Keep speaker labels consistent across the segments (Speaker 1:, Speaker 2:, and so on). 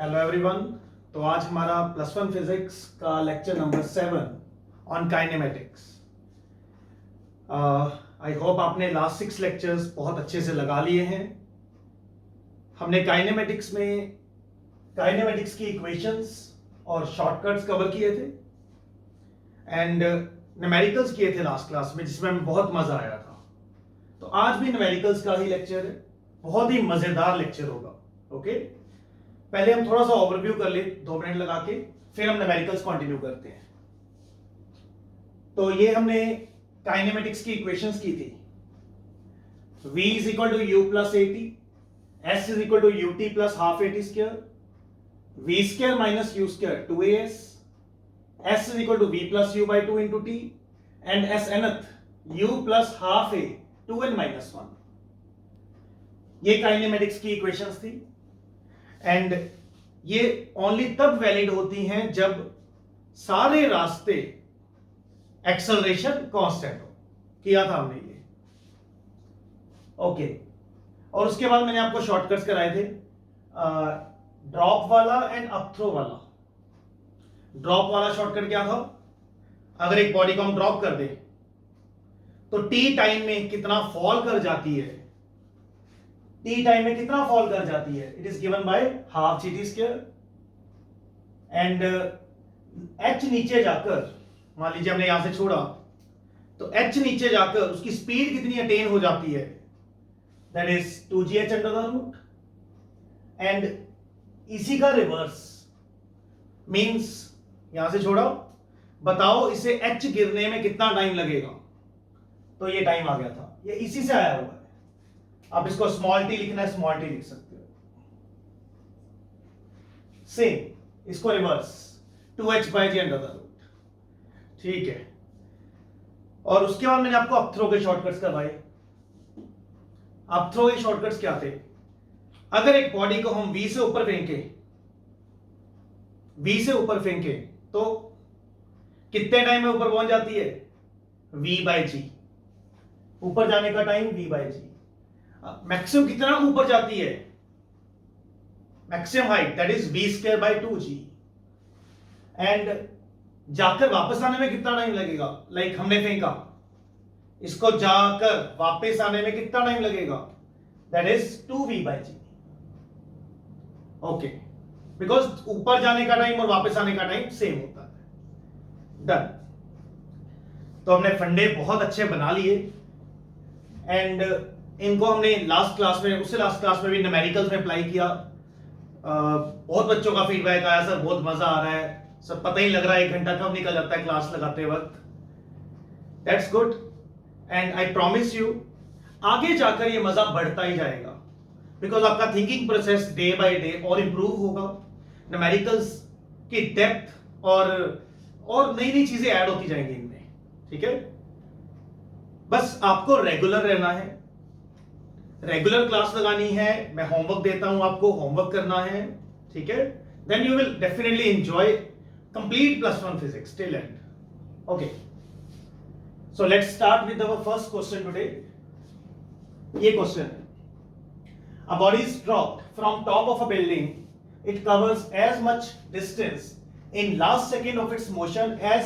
Speaker 1: Hello everyone. तो आज हमारा +1 फिजिक्स का lecture number 7 on kinematics. I hope आपने लास्ट 6 लेक्चर्स बहुत अच्छे से लगा लिए हैं। हमने काइनेमेटिक्स में काइनेमेटिक्स की इक्वेशंस और शॉर्टकट्स कवर किए थे एंड न्यूमेरिकल्स किए थे लास्ट क्लास में, जिसमें हमें बहुत मजा आया था। तो आज भी न्यूमेरिकल्स का ही लेक्चर है, बहुत ही मजेदार लेक्चर होगा। ओके, पहले हम थोड़ा सा ओवरव्यू कर ले 2 मिनट लगा के, फिर हम न्यूमेरिकल्स कंटिन्यू करते हैं। तो ये हमने काइनेमेटिक्स की इक्वेशंस की थी। v is equal to u plus at, s is equal to ut plus half at square, v square minus u square 2as, s is equal to v plus u by 2 into t and s nth u plus half a 2n minus 1। ये kinematics की equations थी and ये only तब valid होती हैं जब सारे रास्ते एक्सेलरेशन कांस्टेंट हो। किया था हमने ये। ओके, और उसके बाद मैंने आपको शॉर्टकट्स कराए थे, ड्रॉप वाला एंड अपथ्रो वाला। ड्रॉप वाला शॉर्टकट क्या था? अगर एक बॉडी को हम ड्रॉप कर दे तो t टाइम में कितना फॉल कर जाती है, t टाइम में कितना फॉल कर जाती है, it is given by half gt square and h नीचे जाकर, मान लीजिए हमने यहां से छोड़ा तो h नीचे जाकर उसकी स्पीड कितनी अटेन हो जाती है, that is 2gh under the root. And इसी का रिवर्स मींस यहां से छोड़ा, बताओ इसे h गिरने में कितना टाइम लगेगा, तो ये टाइम आ गया था, ये इसी से आया हुआ है। आप इसको स्मॉल टी लिखना है, स्मॉल टी लिख सकते हो। सेम इसको reverse 2h by g under the root. ठीक है, और उसके बाद मैंने आपको अपथ्रो के शॉर्टकट्स करवाए। अपथ्रो के शॉर्टकट्स क्या थे? अगर एक बॉडी को हम v से ऊपर फेंके, v से ऊपर फेंके तो कितने टाइम में ऊपर पहुंच जाती है? v बाई जी, ऊपर जाने का time v by g. Maximum कितना ऊपर जाती है? Maximum height that is v square by 2g। And जाकर वापस आने में कितना टाइम लगेगा? लाइक हमने फेंका, इसको जाकर वापस आने में कितना टाइम लगेगा? That is 2v by g. Okay, because ऊपर जाने का टाइम और वापस आने का टाइम सेम होता है। डन। तो हमने फंडे बहुत अच्छे बना लिए एंड इनको हमने लास्ट क्लास में, उससे लास्ट क्लास में भी न्यूमेरिकल्स में अप्लाई किया। बहुत बच्चों का फीडबैक आया, सर बहुत मजा आ रहा है, सब पता ही लग रहा है 1 घंटा कब निकल जाता है क्लास लगाते वक्त। That's good and I promise you आगे जाकर ये मजा बढ़ता ही जाएगा, बिकॉज आपका thinking process day by day और इंप्रूव होगा। न्यूमेरिकल्स की डेप्थ और नई नई चीजें ऐड होती जाएंगी इनमें। ठीक है, बस आपको रेगुलर रहना है, रेगुलर क्लास लगानी है, मैं होमवर्क देता हूं आपको, होमवर्क करना है। ठीक है, then you will definitely enjoy complete +1 physics till end. Okay, so let's start with our first question today. ये क्वेश्चन है, a body is dropped from top of a building, it covers as much distance in last second of its motion as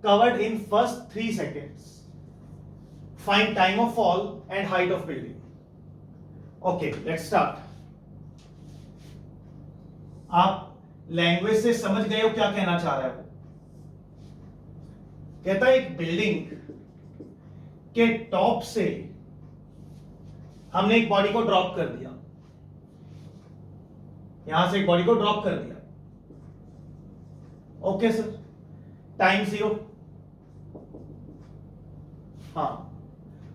Speaker 1: covered in first 3 seconds. Find time of fall and height of building. Okay, let's start. आप language से समझ गए हो क्या कहना चाह रहा है वो? कहता है एक बिल्डिंग के टॉप से हमने एक बॉडी को ड्रॉप कर दिया, यहां से एक बॉडी को ड्रॉप कर दिया। Okay sir, time 0। हाँ,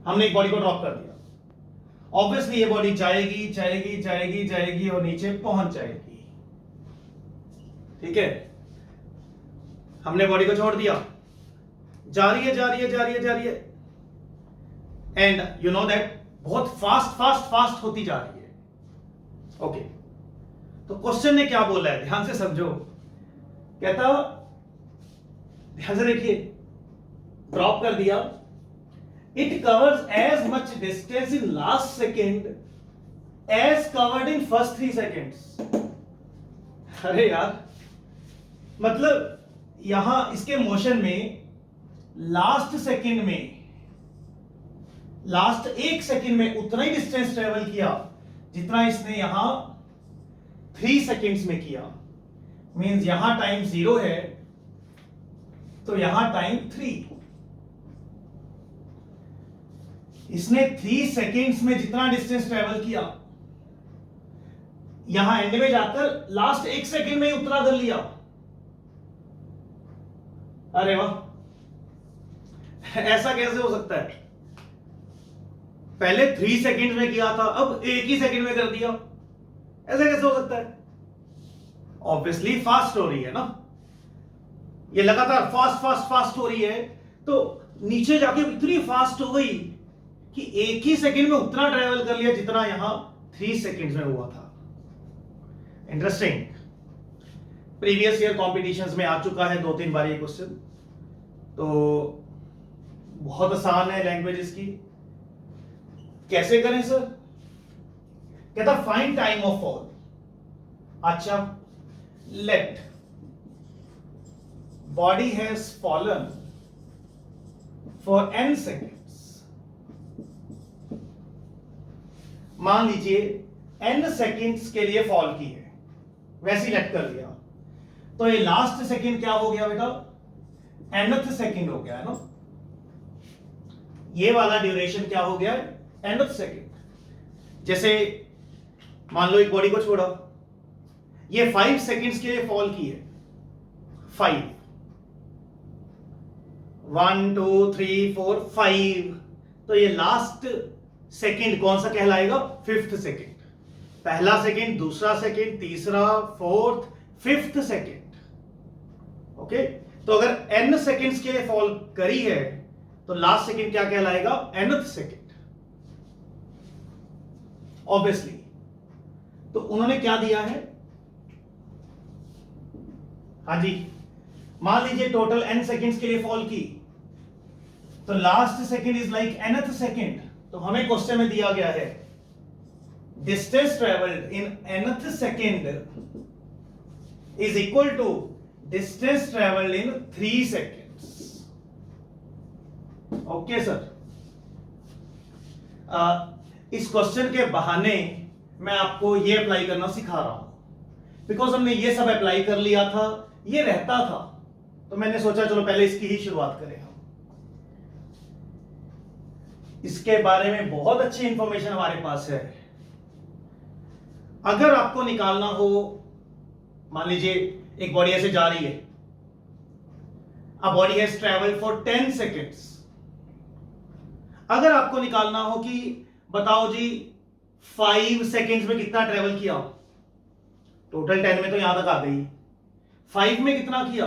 Speaker 1: हमने एक बॉडी को ड्रॉप कर दिया, ऑब्वियसली ये बॉडी जाएगी जाएगी जाएगी जाएगी और नीचे पहुंच जाएगी। ठीक है, हमने बॉडी को छोड़ दिया, जा रही है जा रही है जा रही है जा रही है, एंड यू नो दैट बहुत फास्ट फास्ट फास्ट होती जा रही है। ओके, तो क्वेश्चन ने क्या बोला है, ध्यान से समझो। कहता, ध्यान से देखिए, ड्रॉप कर दिया, it covers as much distance in last second as covered in first 3 seconds. अरे यार, मतलब यहां इसके मोशन में लास्ट सेकंड में, लास्ट 1 सेकंड में उतना ही डिस्टेंस ट्रेवल किया जितना इसने यहां 3 सेकंड्स में किया। मींस यहां टाइम 0 है तो यहां टाइम 3। इसने 3 सेकंड्स में जितना डिस्टेंस ट्रेवल किया, यहां एंड में जाकर लास्ट 1 सेकंड में ही उतना कर लिया। अरे वाह, ऐसा कैसे हो सकता है? पहले 3 सेकंड में किया था, अब 1 ही सेकंड में कर दिया। ऐसा कैसे हो सकता है? ऑब्वियसली फास्ट हो रही है ना, ये लगातार फास्ट फास्ट फास्ट हो रही है, तो नीचे जाके इतनी फास्ट हो गई कि 1 ही सेकंड में उतना ट्रेवल कर लिया जितना यहां 3 सेकंड्स में हुआ था। इंटरेस्टिंग। प्रीवियस ईयर कॉम्पिटिशंस में आ चुका है 2-3 बार ये क्वेश्चन, तो बहुत आसान है लैंग्वेजेस की। कैसे करें सर? कहता फाइंड टाइम ऑफ फॉल। अच्छा, let body has fallen for n seconds. मान लीजिए n सेकेंड्स के लिए फॉल की है, वैसे ही लेट कर लिया, तो ये लास्ट सेकेंड क्या हो गया बेटा? nth सेकेंड हो गया है ना। ये वाला ड्यूरेशन क्या हो गया? nth second. जैसे मान लो एक बॉडी को छोड़ा, ये 5 सेकेंड्स के लिए फॉल की है। 5, 1 2 3 4 5, तो ये लास्ट सेकेंड कौन सा कहलाएगा? 5th second. पहला सेकेंड, दूसरा सेकेंड, तीसरा, 4th, 5th सेकेंड। ओके, तो अगर n सेकेंड्स के लिए फॉल करी है तो लास्ट सेकेंड क्या कहलाएगा? nth second. ऑब्वियसली, तो उन्होंने क्या दिया है? हाँ जी, मान लीजिए टोटल n सेकेंड्स के लिए फॉल की, तो last second is like nth second. तो हमें क्वेश्चन में दिया गया है distance travelled in nth second is equal to distance travelled in 3 seconds. Okay sir, इस क्वेश्चन के बहाने मैं आपको ये अप्लाई करना सिखा रहा हूं, बिकॉज हमने ये सब अप्लाई कर लिया था, ये रहता था, तो मैंने सोचा चलो पहले इसकी ही शुरुआत करें हम। इसके बारे में बहुत अच्छी इंफॉर्मेशन हमारे पास है। अगर आपको निकालना हो, मान लीजिए एक बॉडी ऐसे जा रही है, a body has travelled for 10 seconds. अगर आपको निकालना हो कि बताओ जी 5 सेकेंड्स में कितना ट्रेवल किया, टोटल 10 में तो यहां तक आ गई, 5 में कितना किया,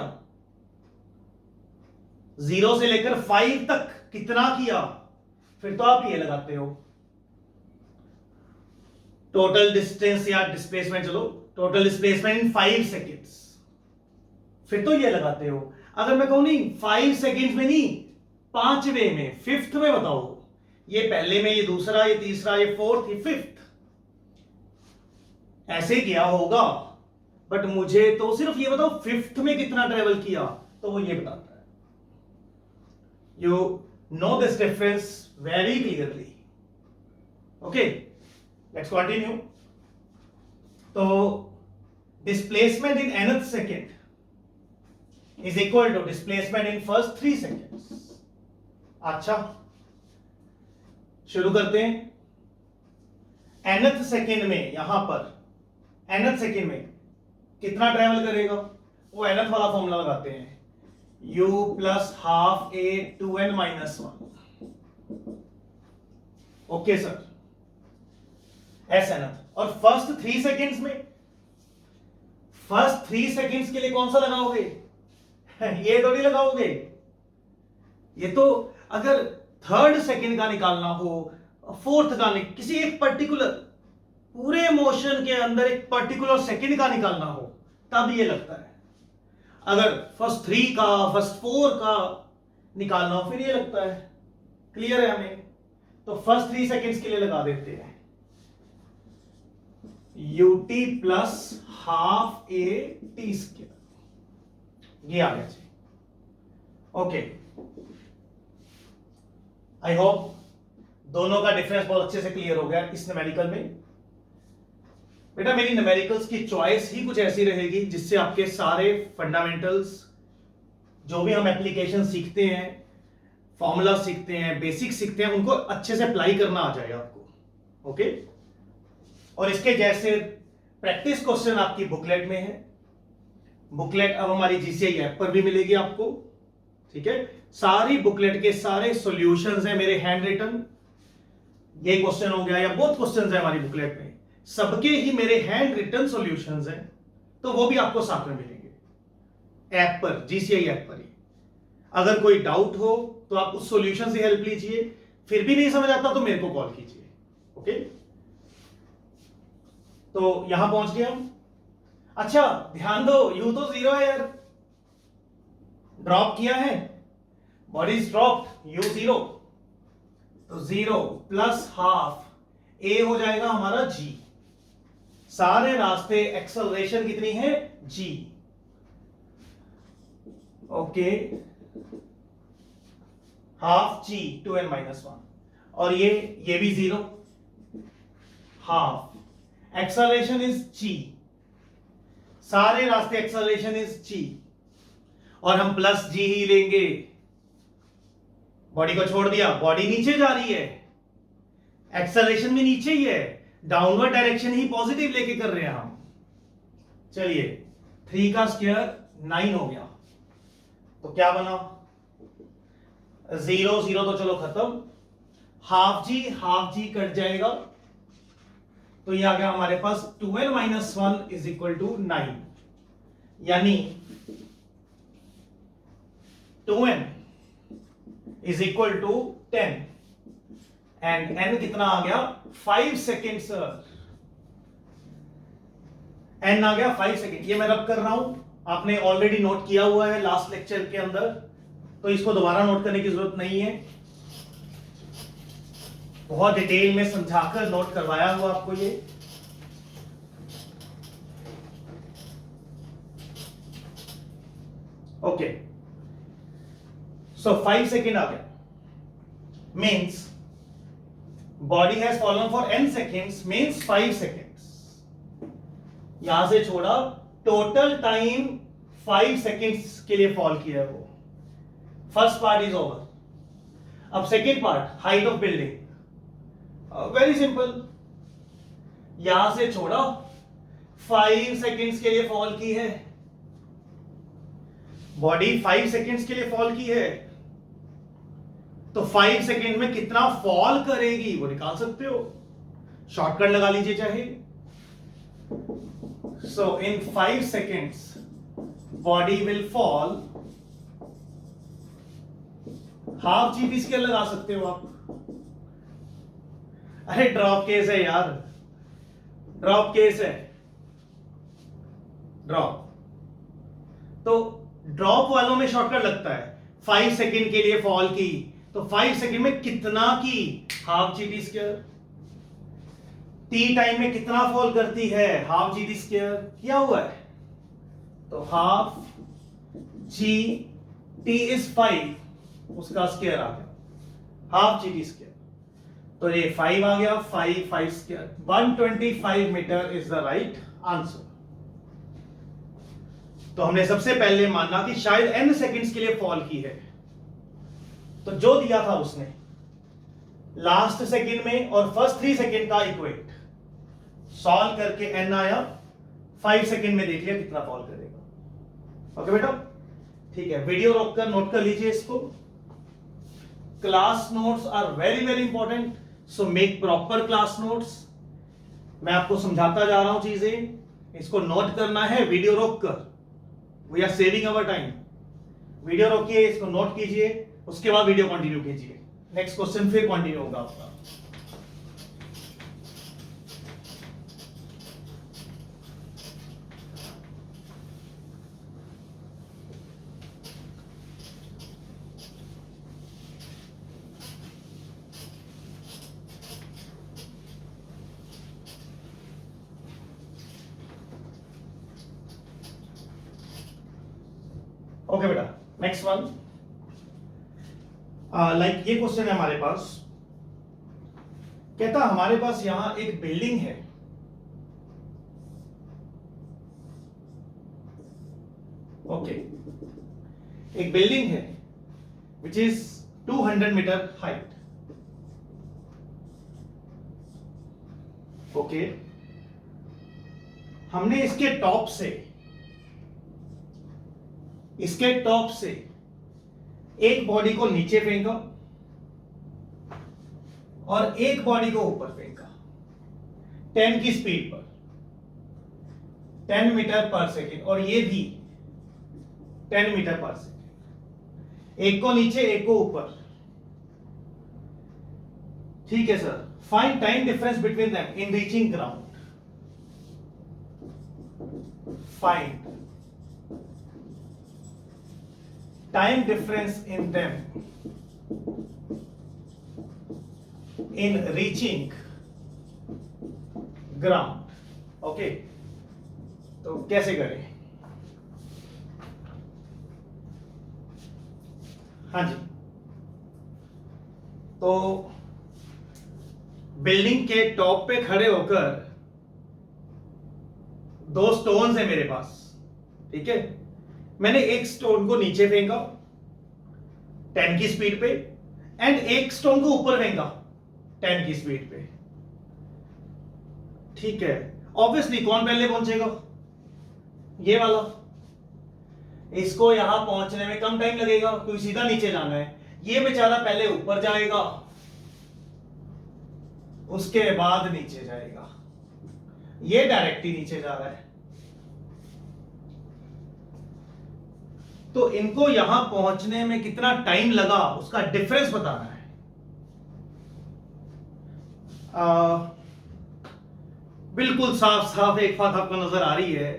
Speaker 1: 0 से लेकर 5 तक कितना किया, फिर तो आप ये लगाते हो टोटल डिस्टेंस या डिस्प्लेसमेंट, चलो टोटल डिस्प्लेसमेंट इन 5 सेकेंड्स, फिर तो ये लगाते हो। अगर मैं कहूं नहीं 5 सेकेंड्स में नहीं, 5वें में, 5th में बताओ, ये पहले में, ये दूसरा, ये तीसरा, ये 4th, ये 5th, ऐसे किया होगा, बट मुझे तो सिर्फ ये बताओ 5th में कितना ट्रेवल किया, तो वो ये बताता है। You know this difference very clearly. Okay, let's continue. तो displacement in nth second is equal to displacement in first 3 seconds. अच्छा, शुरू करते हैं। nth सेकेंड में, यहां पर nth सेकेंड में कितना ट्रेवल करेगा, वो nth वाला फॉर्मूला लगाते हैं, u plus half a 2n minus 1। Okay sir, s nth। और फर्स्ट 3 सेकेंड्स में, फर्स्ट 3 सेकेंड्स के लिए कौन सा लगाओगे? ये थोड़ी लगाओगे, ये तो अगर 3rd सेकेंड का निकालना हो, 4th का, किसी एक पर्टिकुलर पूरे मोशन के अंदर एक पर्टिकुलर सेकेंड का निकालना हो, तब ये लगता है। अगर फर्स्ट 3 का, फर्स्ट 4 का निकालना हो, फिर ये लगता है। क्लियर है हमें? तो फर्स्ट 3 सेकेंड्स के लिए लगा देते हैं ut plus half A T square, ये आ गया जी। ओके, आई होप दोनों का डिफरेंस बहुत अच्छे से क्लियर हो गया इस न्यूमेरिकल में। बेटा मेरी न्यूमेरिकल्स की चॉइस ही कुछ ऐसी रहेगी जिससे आपके सारे फंडामेंटल्स, जो भी हम एप्लीकेशन सीखते हैं, फॉर्मूला सीखते हैं, बेसिक सीखते हैं, उनको अच्छे से अप्लाई करना आ जाएगा आपको। ओके, और इसके जैसे प्रैक्टिस क्वेश्चन आपकी बुकलेट में है। बुकलेट अब हमारी जीसीआई ऐप पर भी मिलेगी आपको, ठीक है। सारी बुकलेट के सारे सॉल्यूशंस हैं मेरे हैंड रिटन। ये क्वेश्चन हो गया या बहुत क्वेश्चंस है हमारी बुकलेट में, सबके ही मेरे हैंड रिटन सॉल्यूशंस हैं, तो वो भी आपको साथ में मिलेंगे ऐप पर, जीसीआई ऐप पर ही। अगर कोई डाउट हो तो आप उस सॉल्यूशन से हेल्प लीजिए, फिर भी नहीं समझ आता तो मेरे को कॉल कीजिए। ओके, तो यहां पहुंच गए हम। अच्छा ध्यान दो, यू तो 0 है यार, ड्रॉप किया है, व्हाट इज ड्रॉप, यू 0, तो 0 प्लस हाफ ए हो जाएगा हमारा जी। सारे रास्ते एक्सेलरेशन कितनी है, जी। ओके, हाफ जी 2n माइनस 1, और ये भी 0, हाफ एक्सेलरेशन इज जी, सारे रास्ते एक्सेलरेशन इज जी, और हम प्लस जी ही लेंगे। बॉडी को छोड़ दिया, बॉडी नीचे जा रही है, एक्सेलरेशन भी नीचे ही है, डाउनवर्ड डायरेक्शन ही पॉजिटिव लेके कर रहे हैं हम। चलिए 3 का स्क्वायर 9 हो गया, तो क्या बना, 0 0 तो चलो खत्म, हाफ जी कट जाएगा, तो ये आ गया हमारे पास 2n minus 1 is equal to 9, यानी 2n is equal to 10, and n कितना आ गया, 5 सेकेंड सर, n आ गया 5 सेकेंड। ये मैं रब कर रहा हूं, आपने ऑलरेडी नोट किया हुआ है लास्ट लेक्चर के अंदर, तो इसको दोबारा नोट करने की जरूरत नहीं है, बहुत डिटेल में समझाकर नोट करवाया हुआ आपको ये। ओके, सो 5 सेकेंड आ गया, means body has fallen for n seconds, means 5 seconds. यहां से छोड़ा, टोटल टाइम 5 सेकेंड्स के लिए फॉल किया है वो। First part is over. अब second part, height of building, very simple, यहां से छोड़ा, 5 सेकेंड्स के लिए फॉल की है, बॉडी 5 सेकेंड्स के लिए फॉल की है, तो 5 सेकेंड में कितना फॉल करेगी वो निकाल सकते हो, शॉर्टकट लगा लीजिए चाहे। सो इन 5 seconds body will fall half g t square लगा सकते हो आप। अरे ड्रॉप केस है यार, ड्रॉप केस है, ड्रॉप, तो ड्रॉप वालों में शॉर्टकट लगता है। 5 सेकेंड के लिए फॉल की, तो 5 सेकेंड में कितना की, half g t square. T time में कितना फॉल करती है, हाफ जी टी स्क्वायर किया हुआ है, तो हाफ जी टी इज 5, उसका स्क्वायर आ गया, हाफ जी टी स्क्वायर, तो ये 5 आ गया, 5 square, 125 metre is the right answer. तो हमने सबसे पहले माना कि शायद n सेकेंड्स के लिए फॉल की है, तो जो दिया था उसने लास्ट सेकेंड में और फर्स्ट 3 सेकेंड का इक्वेट सॉल्व करके n आया, 5 सेकेंड में देख लिया कितना फॉल करेगा। ओके बेटा, ठीक है, वीडियो रोककर नोट कर लीजिए इसको। Class notes are very very important, so make proper class notes. मैं आपको समझाता जा रहा हूं चीजें, इसको नोट करना है वीडियो रोककर। We are saving our time. Video रोकिए, इसको नोट कीजिए, उसके बाद वीडियो कंटिन्यू कीजिए। नेक्स्ट क्वेश्चन फिर कंटिन्यू होगा आपका। ओके बेटा, नेक्स्ट वन। लाइक ये क्वेश्चन है हमारे पास, कहता हमारे पास यहां एक बिल्डिंग है, ओके एक बिल्डिंग है which is 200 metre height, okay हमने इसके टॉप से एक बॉडी को नीचे फेंका और एक बॉडी को ऊपर फेंका 10 की स्पीड पर, 10 मीटर पर सेकेंड, और ये भी 10 मीटर पर सेकेंड, एक को नीचे एक को ऊपर। ठीक है sir, find time difference between them in reaching ground. Find time difference in them in reaching ground. Okay, तो कैसे करें? हाँ जी, तो बिल्डिंग के टॉप पे खड़े होकर दो स्टोन्स है मेरे पास, ठीक है। मैंने एक स्टोन को नीचे फेंका 10 की स्पीड पे एंड एक स्टोन को ऊपर फेंका 10 की स्पीड पे, ठीक है। ऑब्वियसली कौन पहले पहुंचेगा? ये वाला। इसको यहां पहुंचने में कम टाइम लगेगा क्योंकि सीधा नीचे जाना है। ये बेचारा पहले ऊपर जाएगा, उसके बाद नीचे जाएगा। ये डायरेक्ट ही नीचे जा रहा है, तो इनको यहां पहुंचने में कितना टाइम लगा उसका डिफरेंस बताना है। बिल्कुल साफ साफ एक बात आपको नजर आ रही है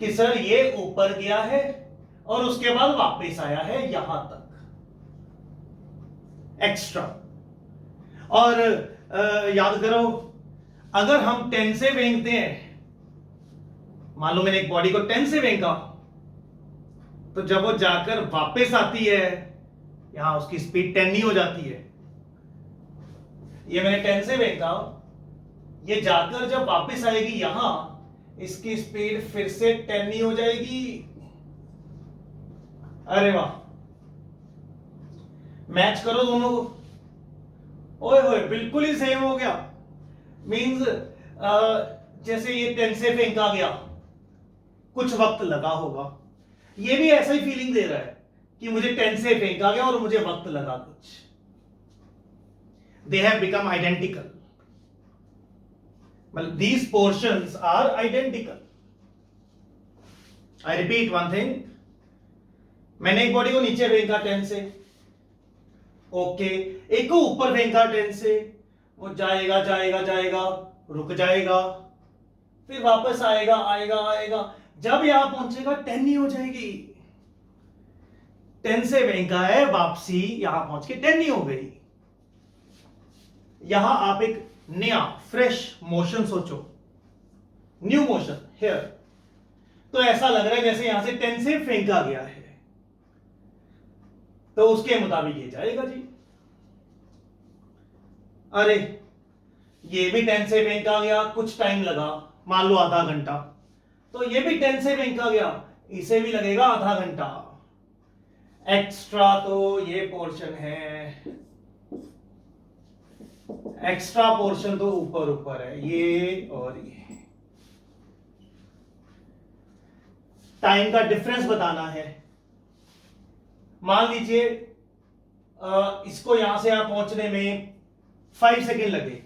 Speaker 1: कि सर ये ऊपर गया है और उसके बाद वापस आया है यहां तक एक्स्ट्रा। और याद करो, अगर हम 10 से फेंकते हैं, मान लो मैंने एक बॉडी को 10 से फेंका, तो जब वो जाकर वापस आती है यहां उसकी स्पीड 10 नहीं हो जाती है। ये मैंने 10 से फेंका, ये जाकर जब वापस आएगी यहां, इसकी स्पीड फिर से 10 नहीं हो जाएगी। अरे वाह, मैच करो दोनों को। ओए होए, बिल्कुल ही सेम हो गया। मींस जैसे ये 10 से फेंका गया, कुछ वक्त लगा होगा, ये भी ऐसा ही फीलिंग दे रहा है कि मुझे 10 से फेंका गया और मुझे वक्त लगा कुछ। दे हैव बिकम आइडेंटिकल, मतलब these portions are identical. I repeat one thing. मैंने एक बॉडी को नीचे फेंका 10 से, ओके, एक को ऊपर फेंका 10 से, वो जाएगा जाएगा जाएगा, रुक जाएगा, फिर वापस आएगा आएगा आएगा, जब यहां पहुंचेगा 10 नहीं हो जाएगी। 10 से फेंका है, वापसी यहां पहुंच के 10 नहीं हो गई। यहां आप एक नया फ्रेश मोशन सोचो, न्यू मोशन हियर, तो ऐसा लग रहा है जैसे यहां से 10 से फेंका गया है, तो उसके मुताबिक ये जाएगा जी। अरे ये भी 10 से फेंका गया, कुछ टाइम लगा, मान लो आधा घंटा, तो ये भी 10 से फेंका गया, इसे भी लगेगा आधा घंटा एक्स्ट्रा। तो ये पोर्शन है, एक्स्ट्रा पोर्शन तो ऊपर ऊपर है, ये और ये। टाइम का डिफरेंस बताना है। मान लीजिए इसको यहां से यहां पहुंचने में 5 सेकेंड लगे,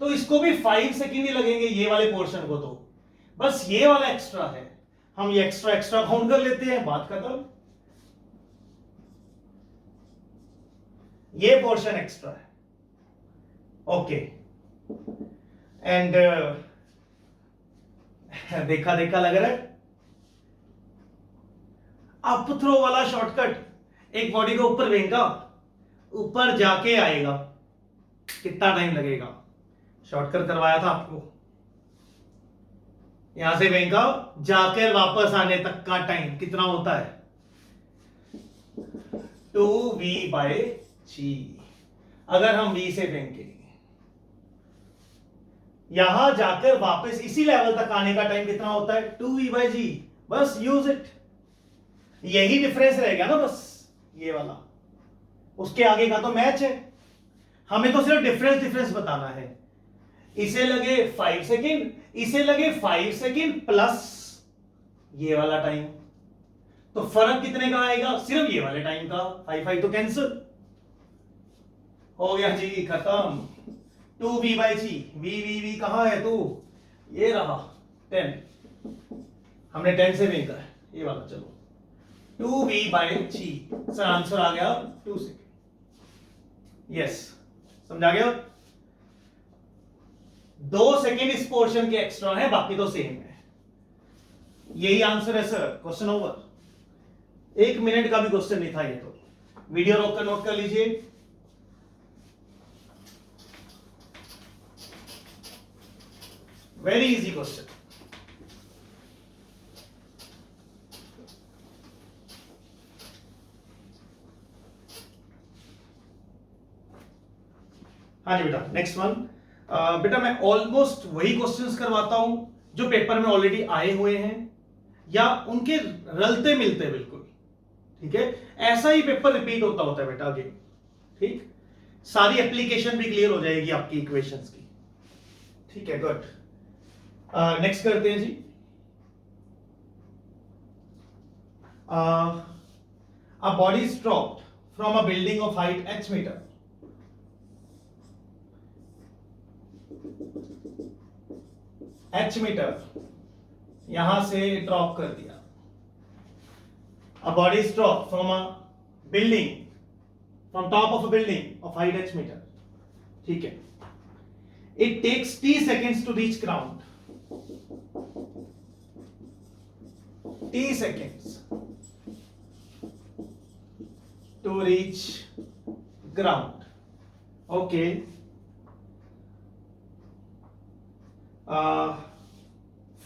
Speaker 1: तो इसको भी 5 सेकेंड ही लगेंगे, ये वाले पोर्शन को। तो बस ये वाला एक्स्ट्रा है, हम ये एक्स्ट्रा एक्स्ट्रा काउंट कर लेते हैं, बात खत्म। ये पोर्शन एक्स्ट्रा है, ओके। एंड देखा देखा लग रहा है। अप थ्रो वाला शॉर्टकट, एक बॉडी को ऊपर फेंका, ऊपर जाके आएगा, कितना टाइम लगेगा? शॉर्टकट करवाया था आपको। यहां से फेंका, जाकर वापस आने तक का टाइम कितना होता है? 2v/g। अगर हम v से फेंके, यहां जाकर वापस इसी लेवल तक आने का टाइम कितना होता है? 2v/g। बस यूज इट, यही डिफरेंस रह गया ना, बस ये वाला। उसके आगे का तो मैच है, हमें तो सिर्फ डिफरेंस बताना है। इसे लगे 5 सेकेंड, इसे लगे 5 सेकेंड प्लस ये वाला टाइम, तो फर्क कितने का आएगा? सिर्फ ये वाले टाइम का। 5 तो कैंसिल हो गया जी, खत्म। 2v/g। v कहां है? तो ये रहा 10, हमने 10 से फेंका है ये वाला। चलो 2v/g, सर आंसर आ गया 2 सेकेंड। यस, समझा गया? 2 सेकेंड इस पोर्शन के एक्स्ट्रा है, बाकी तो सेम है। यही आंसर है सर, क्वेश्चन ओवर। 1 मिनट का भी क्वेश्चन नहीं था ये तो। वीडियो रोककर नोट कर लीजिए। Very easy question. हाँ जी बेटा, नेक्स्ट वन। बेटा मैं ऑलमोस्ट वही क्वेश्चंस करवाता हूं जो पेपर में ऑलरेडी आए हुए हैं या उनके रलते मिलते बिल्कुल, ठीक है? ऐसा ही पेपर रिपीट होता है बेटा आगे, ठीक? सारी एप्लीकेशन भी क्लियर हो जाएगी आपकी इक्वेशंस की, ठीक है? गुड। नेक्स्ट करते हैं जी। A body is dropped from a building of height h metre. h metre यहां से ड्रॉप कर दिया। A body is dropped from a building, from top of a building of height h meter. ठीक है? It takes t seconds to reach ground. T seconds to reach ground. Okay.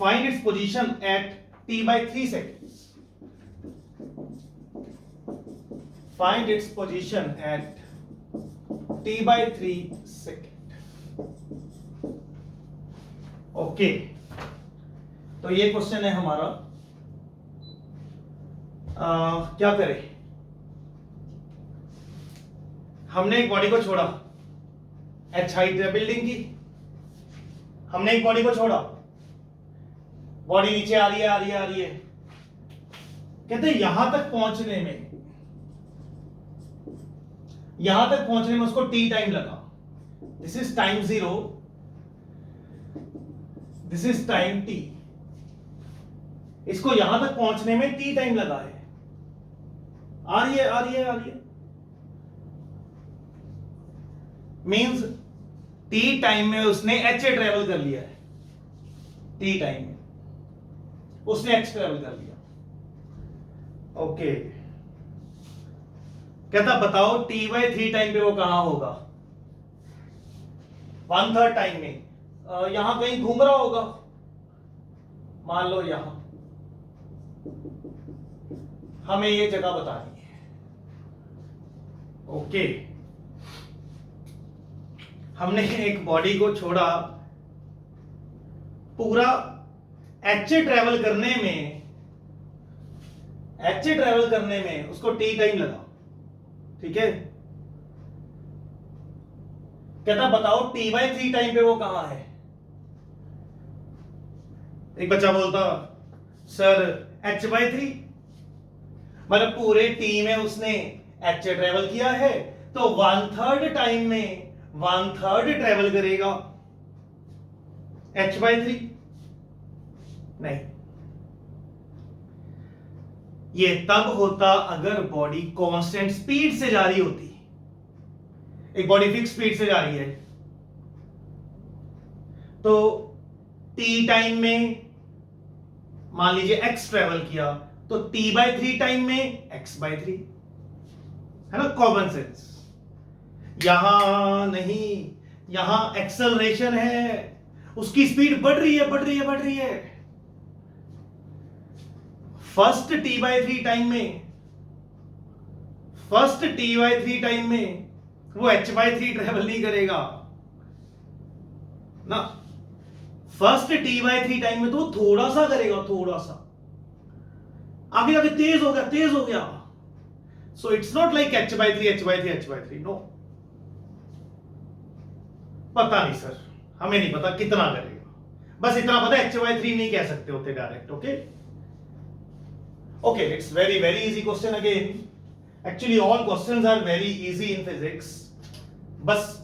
Speaker 1: Find its position at t/3 seconds. Find its position at t/3 second. Okay, तो ये question है हमारा। क्या करें? हमने एक बॉडी को छोड़ा, h हाइट है बिल्डिंग की, हमने एक बॉडी को छोड़ा, बॉडी नीचे आ रही है, आ रही है, आ रही है। कहते हैं यहां तक पहुंचने में उसको t टाइम लगा। This is time 0, this is time t। इसको यहां तक पहुंचने में t टाइम लगा है। आ रही है, आ रही है, आ रही है। मींस t टाइम में उसने h ट्रेवल कर लिया है। t टाइम में उसने h ट्रेवल कर लिया। ओके, कहता बताओ t/3 टाइम पे वो कहां होगा? 1/3 टाइम में यहां कहीं घूम रहा होगा, मान लो यहां। हमें ये जगह बतानी है। ओके, हमने एक बॉडी को छोड़ा, पूरा h ट्रेवल करने में उसको t टाइम लगा, ठीक है? कहता बताओ t/3 टाइम पे वो कहां है? एक बच्चा बोलता सर h/3, मतलब पूरे t में उसने h ट्रेवल किया है, तो 1/3 टाइम में 1/3 ट्रेवल करेगा h/3। नहीं, ये तब होता अगर बॉडी कांस्टेंट स्पीड से जा रही होती। एक बॉडी फिक्स स्पीड से जा रही है, तो t टाइम में मान लीजिए x ट्रेवल किया, तो t/3 टाइम में x/3, है ना? Common sense. यहां नहीं, यहां एक्सेलरेशन है, उसकी स्पीड बढ़ रही है, बढ़ रही है, बढ़ रही है। फर्स्ट t/3 टाइम में वो h/3 ट्रेवल नहीं करेगा ना। फर्स्ट t/3 टाइम में तो थोड़ा सा करेगा, थोड़ा सा आगे जाके तेज हो गया। So it's not like h/3 no. पता नहीं सर, हमें नहीं पता कितना करेगा, बस इतना पता है h/3 नहीं कह सकते होते direct. Okay, it's very very easy question again. Actually all questions are very very easy फिजिक्स। बस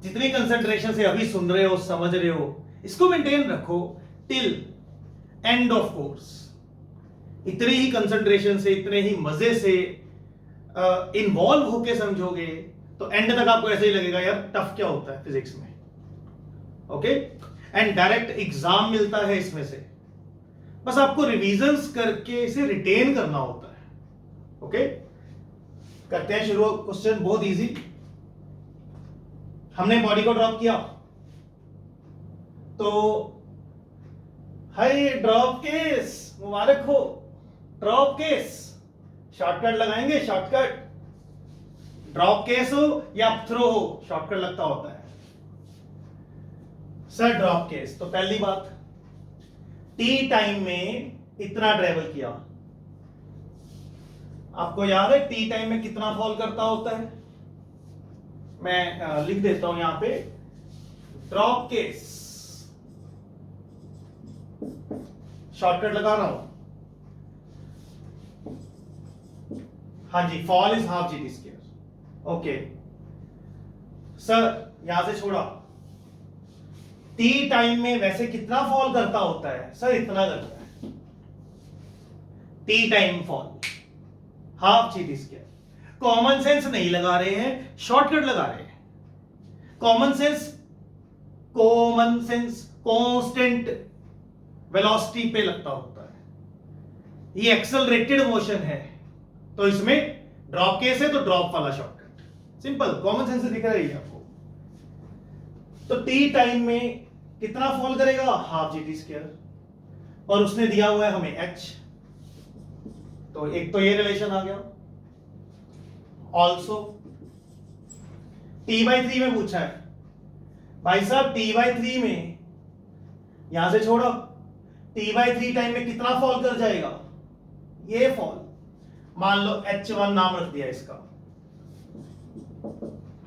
Speaker 1: जितनी कंसंट्रेशन से अभी सुन रहे हो, समझ रहे हो, इसको मेंटेन रखो टिल एंड ऑफ कोर्स। इतनी ही कंसंट्रेशन से, इतने ही मजे से इन्वॉल्व होके समझोगे तो एंड तक आपको ऐसे ही लगेगा यार टफ क्या होता है फिजिक्स में। ओके, एंड डायरेक्ट एग्जाम मिलता है इसमें से, बस आपको रिवीजन्स करके इसे रिटेन करना होता है। ओके, करते हैं शुरू। क्वेश्चन बहुत इजी। हमने बॉडी को ड्रॉप किया तो हाय ड्रॉप केस, मुबारक हो। ड्रॉप केस शॉर्टकट लगाएंगे, शॉर्टकट। ड्रॉप केस हो या थ्रो हो, शॉर्टकट लगता होता है सर। ड्रॉप केस तो पहली बात, टी टाइम में इतना ट्रेवल किया, आपको याद है टी टाइम में कितना फॉल करता होता है? मैं लिख देता हूं यहां पे, ड्रॉप केस, शॉर्टकट लगा रहा हूं। हाँ जी, fall is half g square. Okay sir, यहां से छोड़ा, टी टाइम में वैसे कितना फॉल करता होता है? सर इतना करता है। T time fall half g square. Common sense नहीं लगा रहे हैं, शॉर्टकट लगा रहे हैं। कॉमन सेंस कांस्टेंट वेलोसिटी पे लगता होता है, ये एक्सेलरेटेड मोशन है, तो इसमें ड्रॉप केस है तो ड्रॉप वाला शॉर्टकट। सिंपल, कॉमन सेंस से दिख रहा है आपको। तो टी टाइम में कितना फॉल करेगा? हाफ जी स्क्वायर, और उसने दिया हुआ है हमें h, तो एक तो ये रिलेशन आ गया। ऑल्सो t/3 में पूछा है भाई साहब, t/3 में यहां से छोड़ो, t/3 टाइम में कितना फॉल कर जाएगा? ये फॉल, मान लो h1 नाम रख दिया इसका।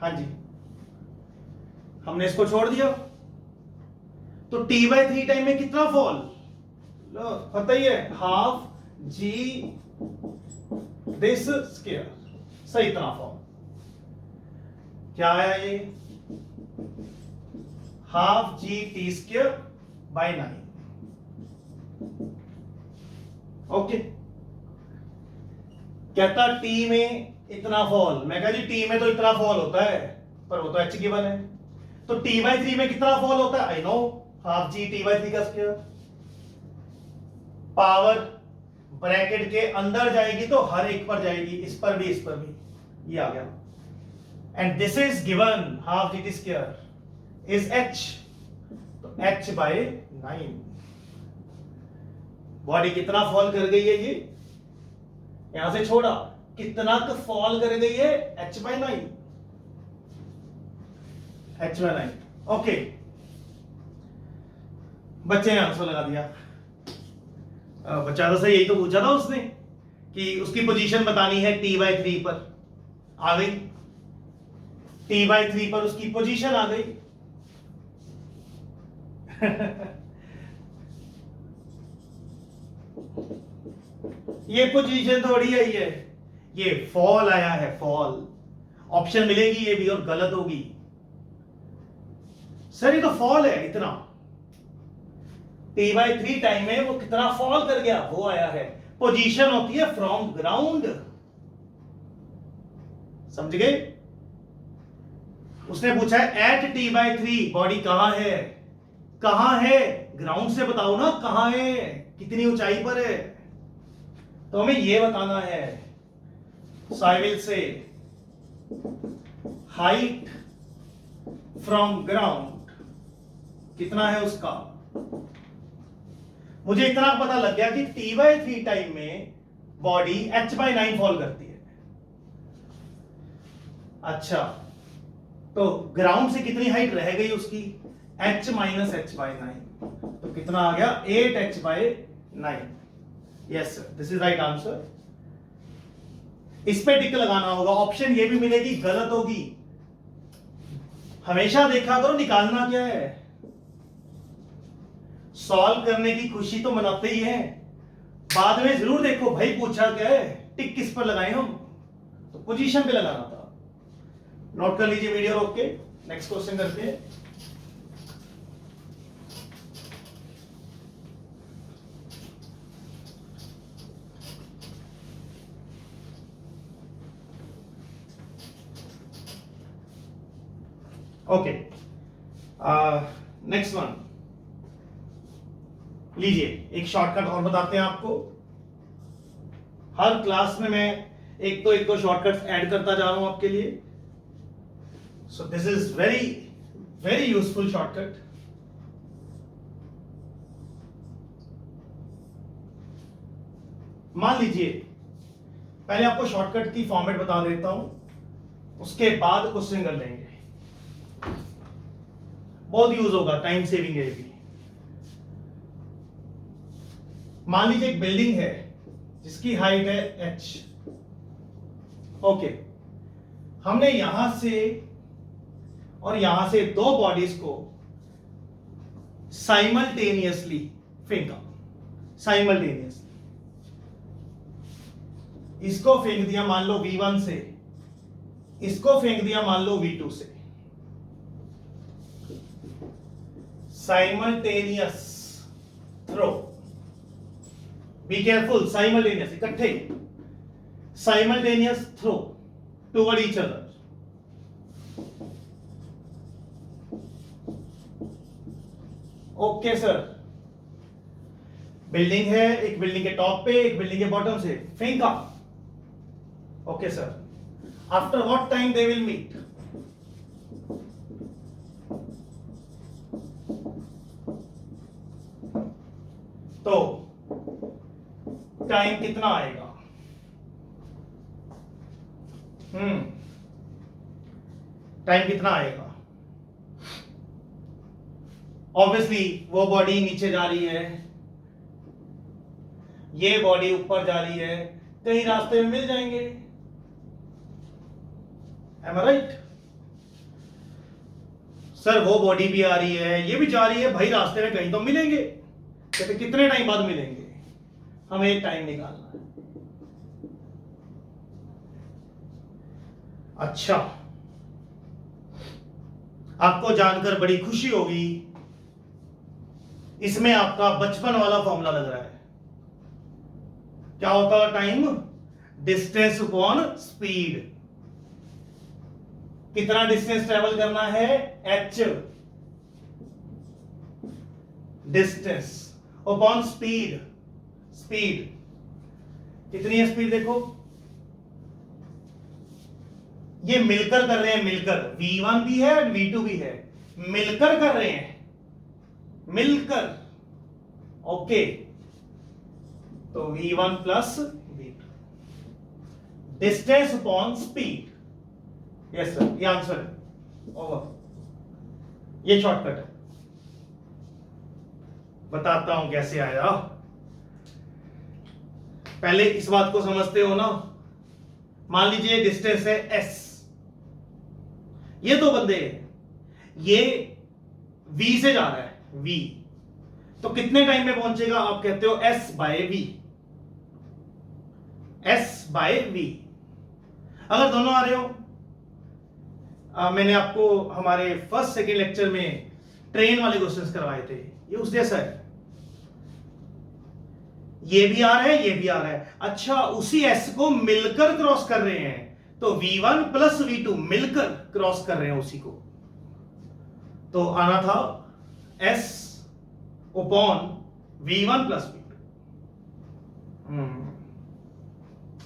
Speaker 1: हाँ जी, हमने इसको छोड़ दिया, तो t/3 टाइम में कितना फॉल? लो पता ही है, हाफ जी दिस स्क्वायर। सही, इतना फॉल क्या आया ये? Half g t square by 9। Okay, कहता टी में इतना फॉल। मैं कहा जी टी में तो इतना फॉल होता है, पर वो तो h गिवन है। तो t/3 में कितना फॉल होता है? I know, half ji t/3 का स्क्वायर। पावर ब्रैकेट के अंदर जाएगी तो हर एक पर जाएगी, इस पर भी, इस पर भी, ये आ गया। And this is given, half g square is h, तो h/9। बॉडी कितना फॉल कर गई है? ये यहां से छोड़ा, कितना का फॉल कर गई है? h/9। h/9। ओके, बच्चे ने आंसर लगा दिया। बच्चा तो सही, यही तो पूछा था उसने कि उसकी पोजीशन बतानी है t/3 पर। आ गई, t/3 पर उसकी पोजीशन आ गई। ये पोजीशन थोड़ी आई है, ये फॉल आया है, फॉल। ऑप्शन मिलेगी ये भी और गलत होगी। सर ये तो फॉल है इतना, t/3 टाइम में वो कितना फॉल कर गया वो आया है। पोजीशन होती है फ्रॉम ग्राउंड, समझ गए? उसने पूछा है एट t/3 बॉडी कहां है? कहां है? ग्राउंड से बताओ ना, कहां है, कितनी ऊंचाई पर है, तो हमें यह बताना है। So I will say height from ground कितना है उसका? मुझे इतना पता लग गया कि t/3 टाइम में बॉडी h/9 फॉल करती है। अच्छा, तो ग्राउंड से कितनी हाइट रह गई उसकी? h माइनस h/9, तो कितना आ गया? 8h/9। Yes sir, this is right answer. इस पे टिक लगाना होगा। ऑप्शन ये भी मिलेगी, गलत होगी। हमेशा देखा करो निकालना क्या है। सॉल्व करने की खुशी तो मनाते ही हैं, बाद में जरूर देखो भाई पूछा क्या है, टिक किस पर लगाए हम, तो पोजीशन पे लगाना था। नोट कर लीजिए, वीडियो रोक के नेक्स्ट क्वेश्चन करते हैं। ओके, नेक्स्ट वन लीजिए। एक शॉर्टकट और बताते हैं आपको। हर क्लास में मैं एक दो शॉर्टकट्स ऐड करता जा रहा हूं आपके लिए। So this is very very useful shortcut. मान लीजिए, पहले आपको शॉर्टकट की फॉर्मेट बता देता हूं, उसके बाद क्वेश्चन कर लेंगे। बहुत यूज होगा, टाइम सेविंग है भी। मान लीजिए एक बिल्डिंग है जिसकी हाइट है h। ओके, हमने यहां से और यहां से दो बॉडीज को साइमल्टेनियसली फेंका। साइमल्टेनियसली इसको फेंक दिया मान लो v1 से, इसको फेंक दिया मान लो v2 से। Simultaneous throw, be careful, simultaneous इकट्ठे, simultaneous throw toward each other. Okay sir, building है, एक बिल्डिंग के टॉप पे, एक बिल्डिंग के बॉटम से फेंका। Okay sir, after what time they will meet? तो टाइम कितना आएगा? टाइम कितना आएगा? ऑब्वियसली वो बॉडी नीचे जा रही है, ये बॉडी ऊपर जा रही है, कहीं रास्ते में मिल जाएंगे। Am I right? सर वो बॉडी भी आ रही है, ये भी जा रही है, भाई रास्ते में कहीं तो मिलेंगे। कहते कितने टाइम बाद मिलेंगे? हमें एक टाइम निकालना है। अच्छा, आपको जानकर बड़ी खुशी होगी, इसमें आपका बचपन वाला फॉर्मूला लग रहा है। क्या होता है टाइम? Distance upon speed. कितना डिस्टेंस ट्रेवल करना है? h। Distance upon speed. Speed कितनी है? स्पीड देखो, ये मिलकर कर रहे हैं, मिलकर v1 भी है और v2 भी है, मिलकर कर रहे हैं, मिलकर। ओके, तो v1 plus v2, distance upon speed. Yes sir, ये आंसर है। ओवर। ये शॉर्टकट है, बताता हूं कैसे आया। पहले इस बात को समझते हो ना। मान लीजिए डिस्टेंस है s, ये दो बंदे हैं, ये v से जा रहा है, v, तो कितने टाइम में पहुंचेगा? आप कहते हो s by v। s by v। अगर दोनों आ रहे हो, मैंने आपको हमारे फर्स्ट सेकेंड लेक्चर में ट्रेन वाले क्वेश्चंस करवाए थे, ये उस जैसा है। ये भी आ रहा है, ये भी आ रहा है। अच्छा, उसी s को मिलकर क्रॉस कर रहे हैं, तो v1 प्लस v2 मिलकर क्रॉस कर रहे हैं उसी को, तो आना था s upon v1 plus v2।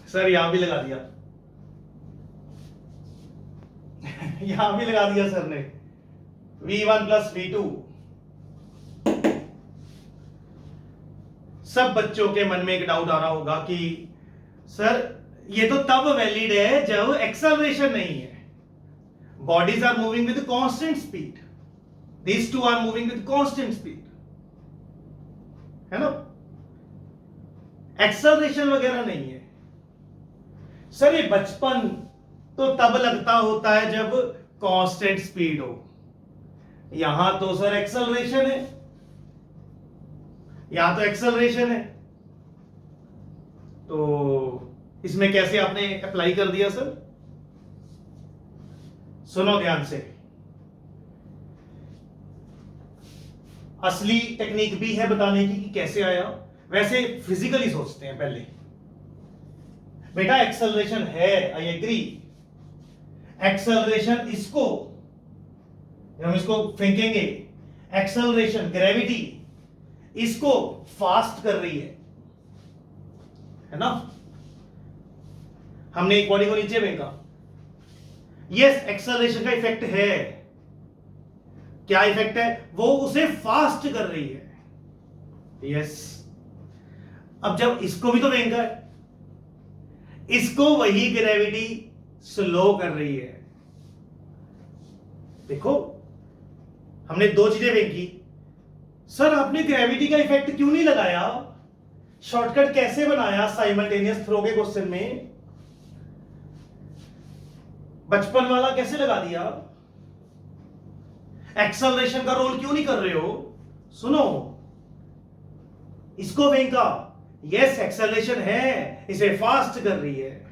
Speaker 1: Sir यहां भी लगा दिया यहां भी लगा दिया सर ने, v1 प्लस v2। सब बच्चों के मन में एक डाउट आ रहा होगा कि सर ये तो तब वैलिड है जब एक्सेलरेशन नहीं है। Bodies are moving with constant speed, these two are moving with constant speed, है ना, एक्सेलरेशन वगैरह नहीं है। सर ये बचपन तो तब लगता होता है जब कांस्टेंट स्पीड हो, यहां तो सर एक्सेलरेशन है, यहां तो एक्सेलरेशन है, तो इसमें कैसे आपने अप्लाई कर दिया सर? सुनो ध्यान से, असली टेक्निक भी है बताने की कि कैसे आया। वैसे फिजिकली सोचते हैं पहले। बेटा एक्सेलरेशन है, आई एग्री, एक्सेलरेशन इसको हम इसको फेंकेंगे, एक्सेलरेशन ग्रेविटी इसको फास्ट कर रही है ना। हमने एक बॉडी को नीचे फेंका, यस एक्सेलरेशन का इफेक्ट है। क्या इफेक्ट है? वो उसे फास्ट कर रही है, यस। अब जब इसको भी तो फेंका है, इसको वही ग्रेविटी स्लो कर रही है। देखो हमने दो चीजें फेंकी, सर आपने ग्रेविटी का इफेक्ट क्यों नहीं लगाया? शॉर्टकट कैसे बनाया साइमल्टेनियस थ्रो के क्वेश्चन में? बचपन वाला कैसे लगा दिया? एक्सेलरेशन का रोल क्यों नहीं कर रहे हो? सुनो, इसको फेंका, यस एक्सेलरेशन है, इसे फास्ट कर रही है।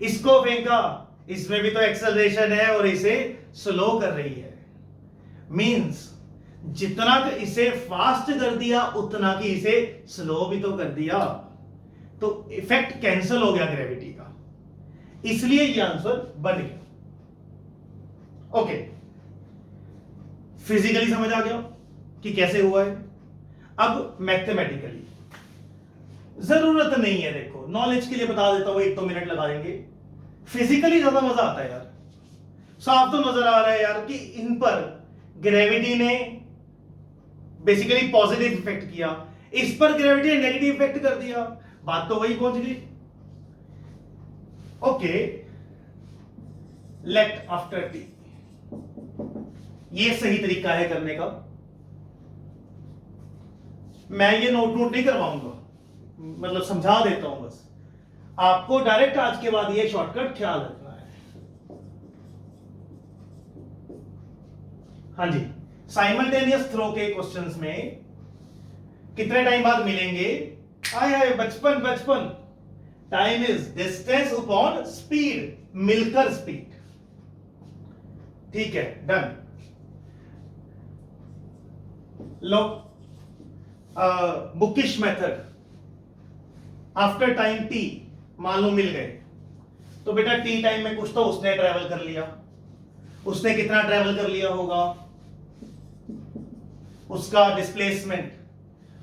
Speaker 1: इसको फेंका, इसमें भी तो एक्सेलरेशन है और इसे स्लो कर रही है। मींस जितना इसे फास्ट कर दिया उतना कि इसे स्लो भी तो कर दिया, तो इफेक्ट कैंसिल हो गया ग्रेविटी का, इसलिए ये आंसर बन गया। ओके, फिजिकली समझ आ गया कि कैसे हुआ है। अब मैथमेटिकली जरूरत नहीं है, देखो नॉलेज के लिए बता देता हूं, 1-2 मिनट लगा देंगे। फिजिकली ज्यादा मजा आता है यार, साफ तो नजर आ रहा है यार कि इन पर ग्रेविटी ने बेसिकली पॉजिटिव इफेक्ट किया, इस पर ग्रेविटी ने नेगेटिव इफेक्ट कर दिया, बात तो वही पहुंच गई। ओके, लेट आफ्टर टी, ये सही तरीका है करने का। मैं ये नोट नहीं करवाऊंगा, मतलब समझा देता हूं बस, आपको डायरेक्ट आज के बाद ये शॉर्टकट ख्याल रखना है। हाँ जी, साइमल्टेनियस थ्रो के क्वेश्चंस में कितने टाइम बाद मिलेंगे? आए आए बचपन बचपन, time is distance upon speed, मिलकर स्पीड। ठीक है, डन। लो, bookish method, after time T मान लो मिल गए, तो बेटा टी टाइम में कुछ तो उसने ट्रेवल कर लिया। उसने कितना ट्रेवल कर लिया होगा? उसका डिस्प्लेसमेंट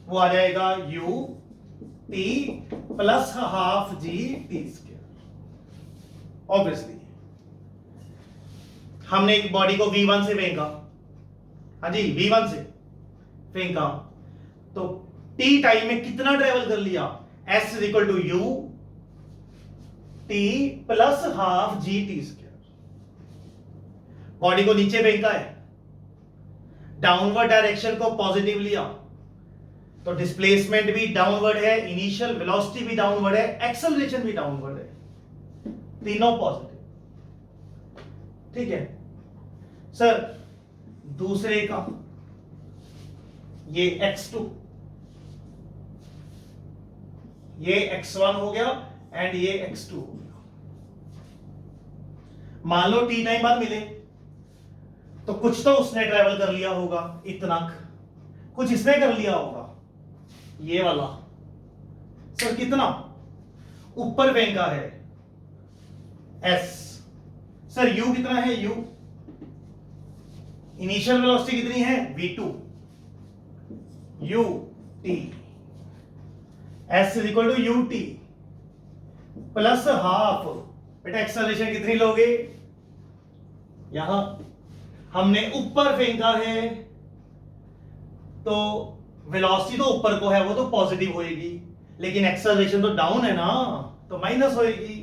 Speaker 1: वो आ जाएगा u t plus half g t square. Obviously हमने एक बॉडी को v1 से फेंका, हाँ जी v1 से फेंका, तो t टाइम में कितना ट्रेवल कर लिया? s is equal to u t plus half g t square. Body को नीचे फेंका है, डाउनवर्ड डायरेक्शन को पॉजिटिव लिया, तो डिस्प्लेसमेंट भी डाउनवर्ड है, इनिशियल वेलोसिटी भी डाउनवर्ड है, एक्सेलरेशन भी डाउनवर्ड है, तीनों पॉजिटिव। ठीक है सर, दूसरे का ये x2, ये x1 हो गया एंड ये x2 हो गया। मान लो t टाइम बाद मिले, तो कुछ तो उसने ट्रेवल कर लिया होगा, इतना कुछ इसने कर लिया होगा, ये वाला। सर कितना? ऊपर फेंका है s, सर u कितना है? u इनिशियल वेलोसिटी कितनी है? v2, u t, s is equal to u t plus half. बेटा एक्सेलरेशन कितनी लोगे? यहां हमने ऊपर फेंका है, तो वेलोसिटी तो ऊपर को है, वो तो पॉजिटिव होएगी, लेकिन एक्सेलरेशन तो डाउन है ना, तो माइनस होएगी।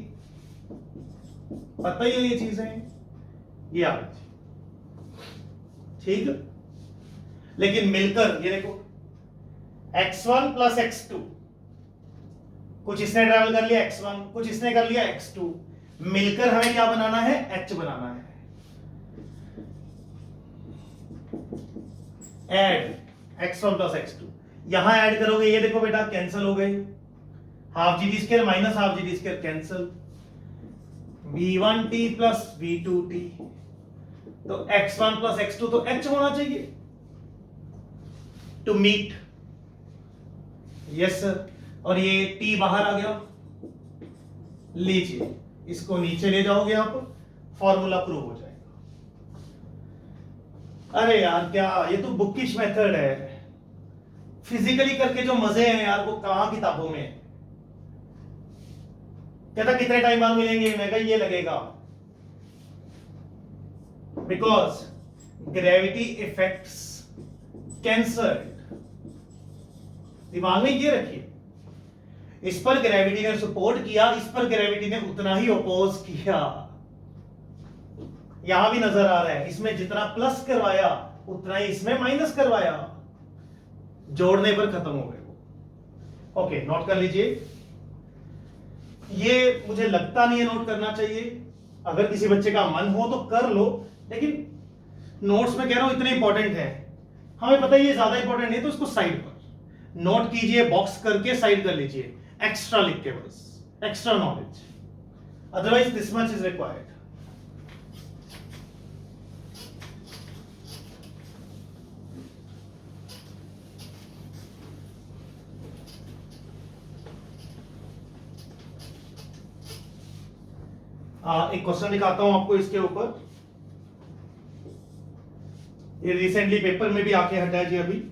Speaker 1: पता ही है ये चीजें, ये आ गई, ठीक है। लेकिन मिलकर ये देखो x1 प्लस x2, कुछ इसने ट्रैवल कर लिया x1, कुछ इसने कर लिया x2, मिलकर हमें क्या बनाना है, h बनाना है। ऐड x1 प्लस x2, यहां ऐड करोगे, ये देखो बेटा कैंसिल हो गए, half G D square minus half G D square cancel, v1t plus v2t, तो x1 प्लस x2 तो h होना चाहिए टू मीट, यस सर। और ये t बाहर आ गया, लीजिए इसको नीचे ले जाओगे आप, फॉर्मूला प्रूव हो जाएगा। अरे यार क्या, ये तो बुकिश मेथड है, फिजिकली करके जो मजे हैं यार वो कहां किताबों में है। कहता कितने टाइम बाद मिलेंगे, मैं कहा ये लगेगा, बिकॉज ग्रेविटी इफेक्ट्स कैंसल्ड। दिमाग में ये रखिए, इस पर ग्रेविटी ने सपोर्ट किया, इस पर ग्रेविटी ने उतना ही अपोज किया। यहां भी नजर आ रहा है, इसमें जितना प्लस करवाया उतना ही इसमें माइनस करवाया, जोड़ने पर खत्म हो गए वो। ओके, नोट कर लीजिए, ये मुझे लगता नहीं है नोट करना चाहिए, अगर किसी बच्चे का मन हो तो कर लो, लेकिन नोट्स में कह रहा हूं इतने इंपॉर्टेंट है, हमें पता है ये ज्यादा इंपॉर्टेंट नहीं, तो इसको साइड पर नोट कीजिए, बॉक्स करके साइड कर लीजिए, एक्स्ट्रा लिख के बस, extra knowledge, otherwise this much is required. एक क्वेश्चन दिखाता हूं आपको इसके ऊपर, ये रिसेंटली पेपर में भी आके हटा है जी। अभी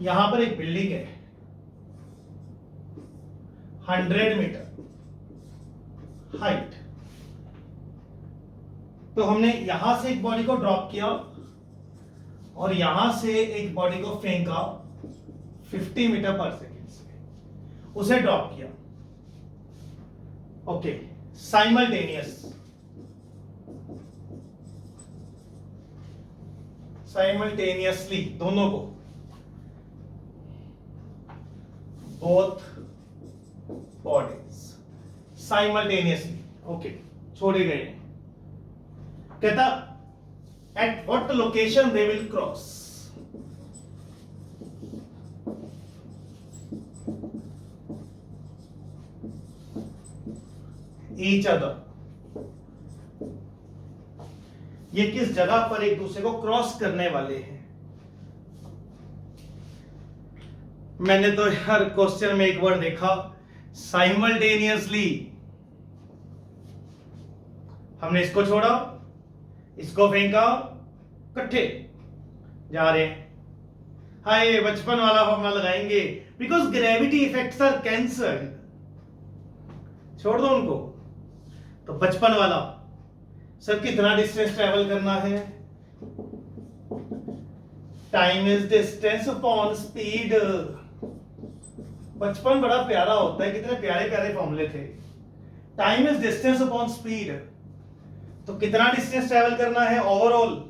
Speaker 1: यहां पर एक बिल्डिंग है 100 मीटर हाइट, तो हमने यहां से एक बॉडी को ड्रॉप किया और यहां से एक बॉडी को फेंका 50 मीटर पर सेकेंड से, उसे ड्रॉप किया। ओके, साइमल्टेनियसली दोनों को, बोथ बॉडीज साइमल्टेनियसली, ओके, छोड़े गए। कहता at what location they will cross, each other, ये किस जगह पर एक दूसरे को क्रॉस करने वाले हैं। मैंने तो हर क्वेश्चन में एक वर्ड देखा, साइमल्टेनियसली। हमने इसको छोड़ा, इसको फेंका, इकट्ठे जा रहे हैं। हाय, बचपन वाला फॉर्मूला लगाएंगे, because gravity effects are cancelled, छोड़ दो उनको। तो बचपन वाला, सर कितना डिस्टेंस ट्रेवल करना है, time is distance upon speed. बचपन बड़ा प्यारा होता है, कितने प्यारे प्यारे फॉर्मूले थे। Time is distance upon speed, तो कितना डिस्टेंस ट्रेवल करना है ओवरऑल,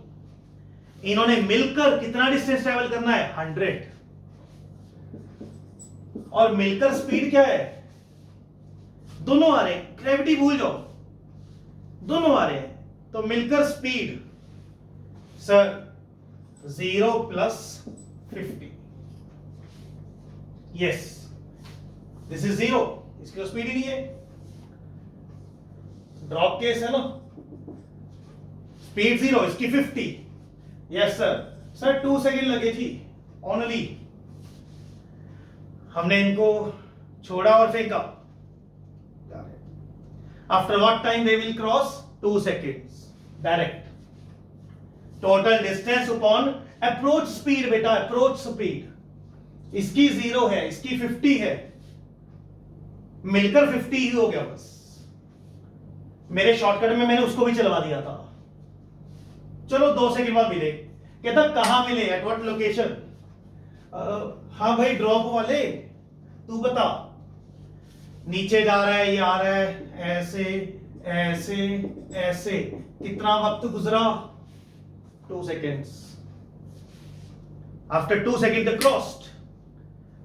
Speaker 1: इन्होंने मिलकर कितना डिस्टेंस ट्रेवल करना है 100, और मिलकर स्पीड क्या है, दोनों आ रहे हैं, ग्रेविटी भूल जाओ, दोनों आ रहे हैं, तो मिलकर speed sir 0 plus 50, yes this is 0, इसकी तो स्पीड ही नहीं है, ड्रॉप केस है ना, स्पीड 0, इसकी 50, यस सर। सर 2 सेकेंड लगे जी ओनली, हमने इनको छोड़ा और फेंका, after what time they will cross 2 seconds direct. Total distance upon approach speed, बेटा अप्रोच स्पीड, इसकी 0 है, इसकी 50 है, मिलकर 50 ही हो गया बस। मेरे शॉर्टकट में मैंने उसको भी चलवा दिया था, चलो 2 सेकंड बाद मिले, कहता कहां मिले, एट व्हाट लोकेशन। हाँ भाई ड्रॉप वाले तू बता, नीचे जा रहा है, ये आ रहा है ऐसे ऐसे ऐसे, कितना वक्त गुजरा, 2 seconds। आफ्टर 2 seconds क्रॉस्ड,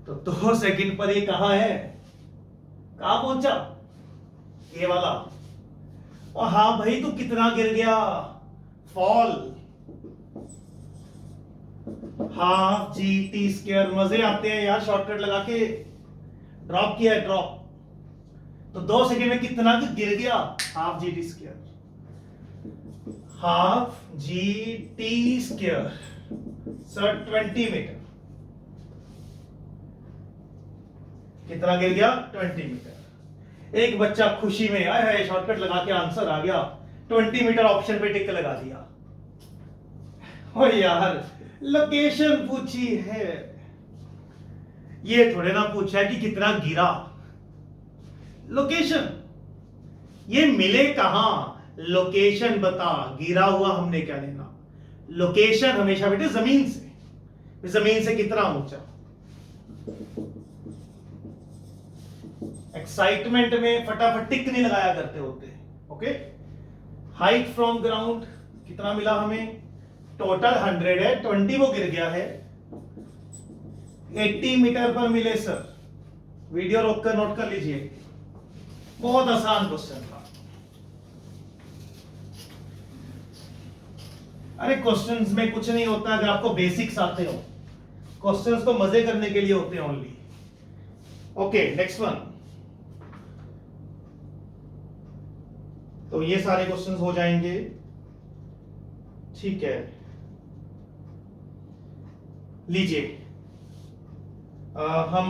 Speaker 1: तो 2 सेकंड पर ये कहां है, कहां पहुंचा, ये वाला। और हाँ भाई तू कितना गिर गया, fall, half g t square. मजे आते हैं यार शॉर्टकट लगा के। ड्रॉप किया है, ड्रॉप, तो 2 सेकंड में कितना गिर गया, half g t square, half g t square sir 20 metre. कितना गिर गया, 20 मीटर। एक बच्चा खुशी में आया है, शॉर्टकट लगा के आंसर आ गया, 20 मीटर ऑप्शन पे टिक लगा दिया। ओ यार लोकेशन पूछी है, ये थोड़े ना पूछा है कि कितना गिरा, लोकेशन, ये मिले कहां, लोकेशन बता, गिरा हुआ हमने क्या लेना। लोकेशन हमेशा बेटे जमीन से कितना ऊंचा। एक्साइटमेंट में फटाफट टिक नहीं लगाया करते होते, ओके। हाइट फ्रॉम ग्राउंड कितना मिला हमें, टोटल 100 है, 20 वो गिर गया है, 80 मीटर पर मिले सर। वीडियो रोककर नोट कर लीजिए, बहुत आसान क्वेश्चन था। अरे क्वेश्चंस में कुछ नहीं होता अगर आपको बेसिक्स आते हो, क्वेश्चंस तो मजे करने के लिए होते हैं ओनली। Okay next one. तो ये सारे क्वेश्चंस हो जाएंगे, ठीक है। लीजिए हम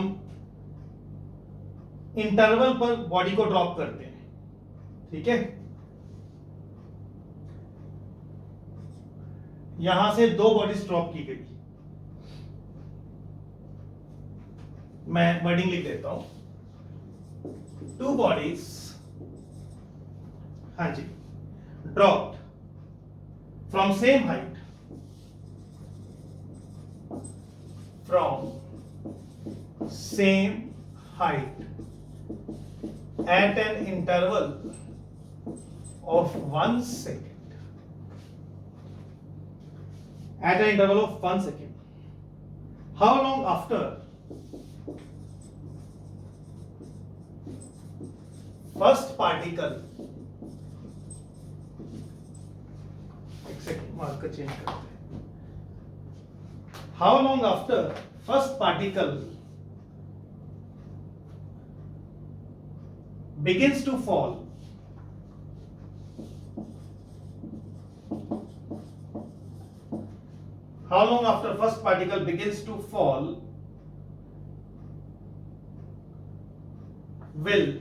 Speaker 1: इंटरवल पर बॉडी को ड्रॉप करते हैं, ठीक है। यहां से 2 बॉडीज ड्रॉप की गई, मैं वर्डिंग लिख देता हूं, 2 बॉडीज, हाँ जी, dropped from same height, from same height at an interval of 1 second, at an interval of 1 second. How long after first particle, एक सेकंड मार्कर चेंज करते हैं, how long after first particle begins to fall, how long after first particle begins to fall will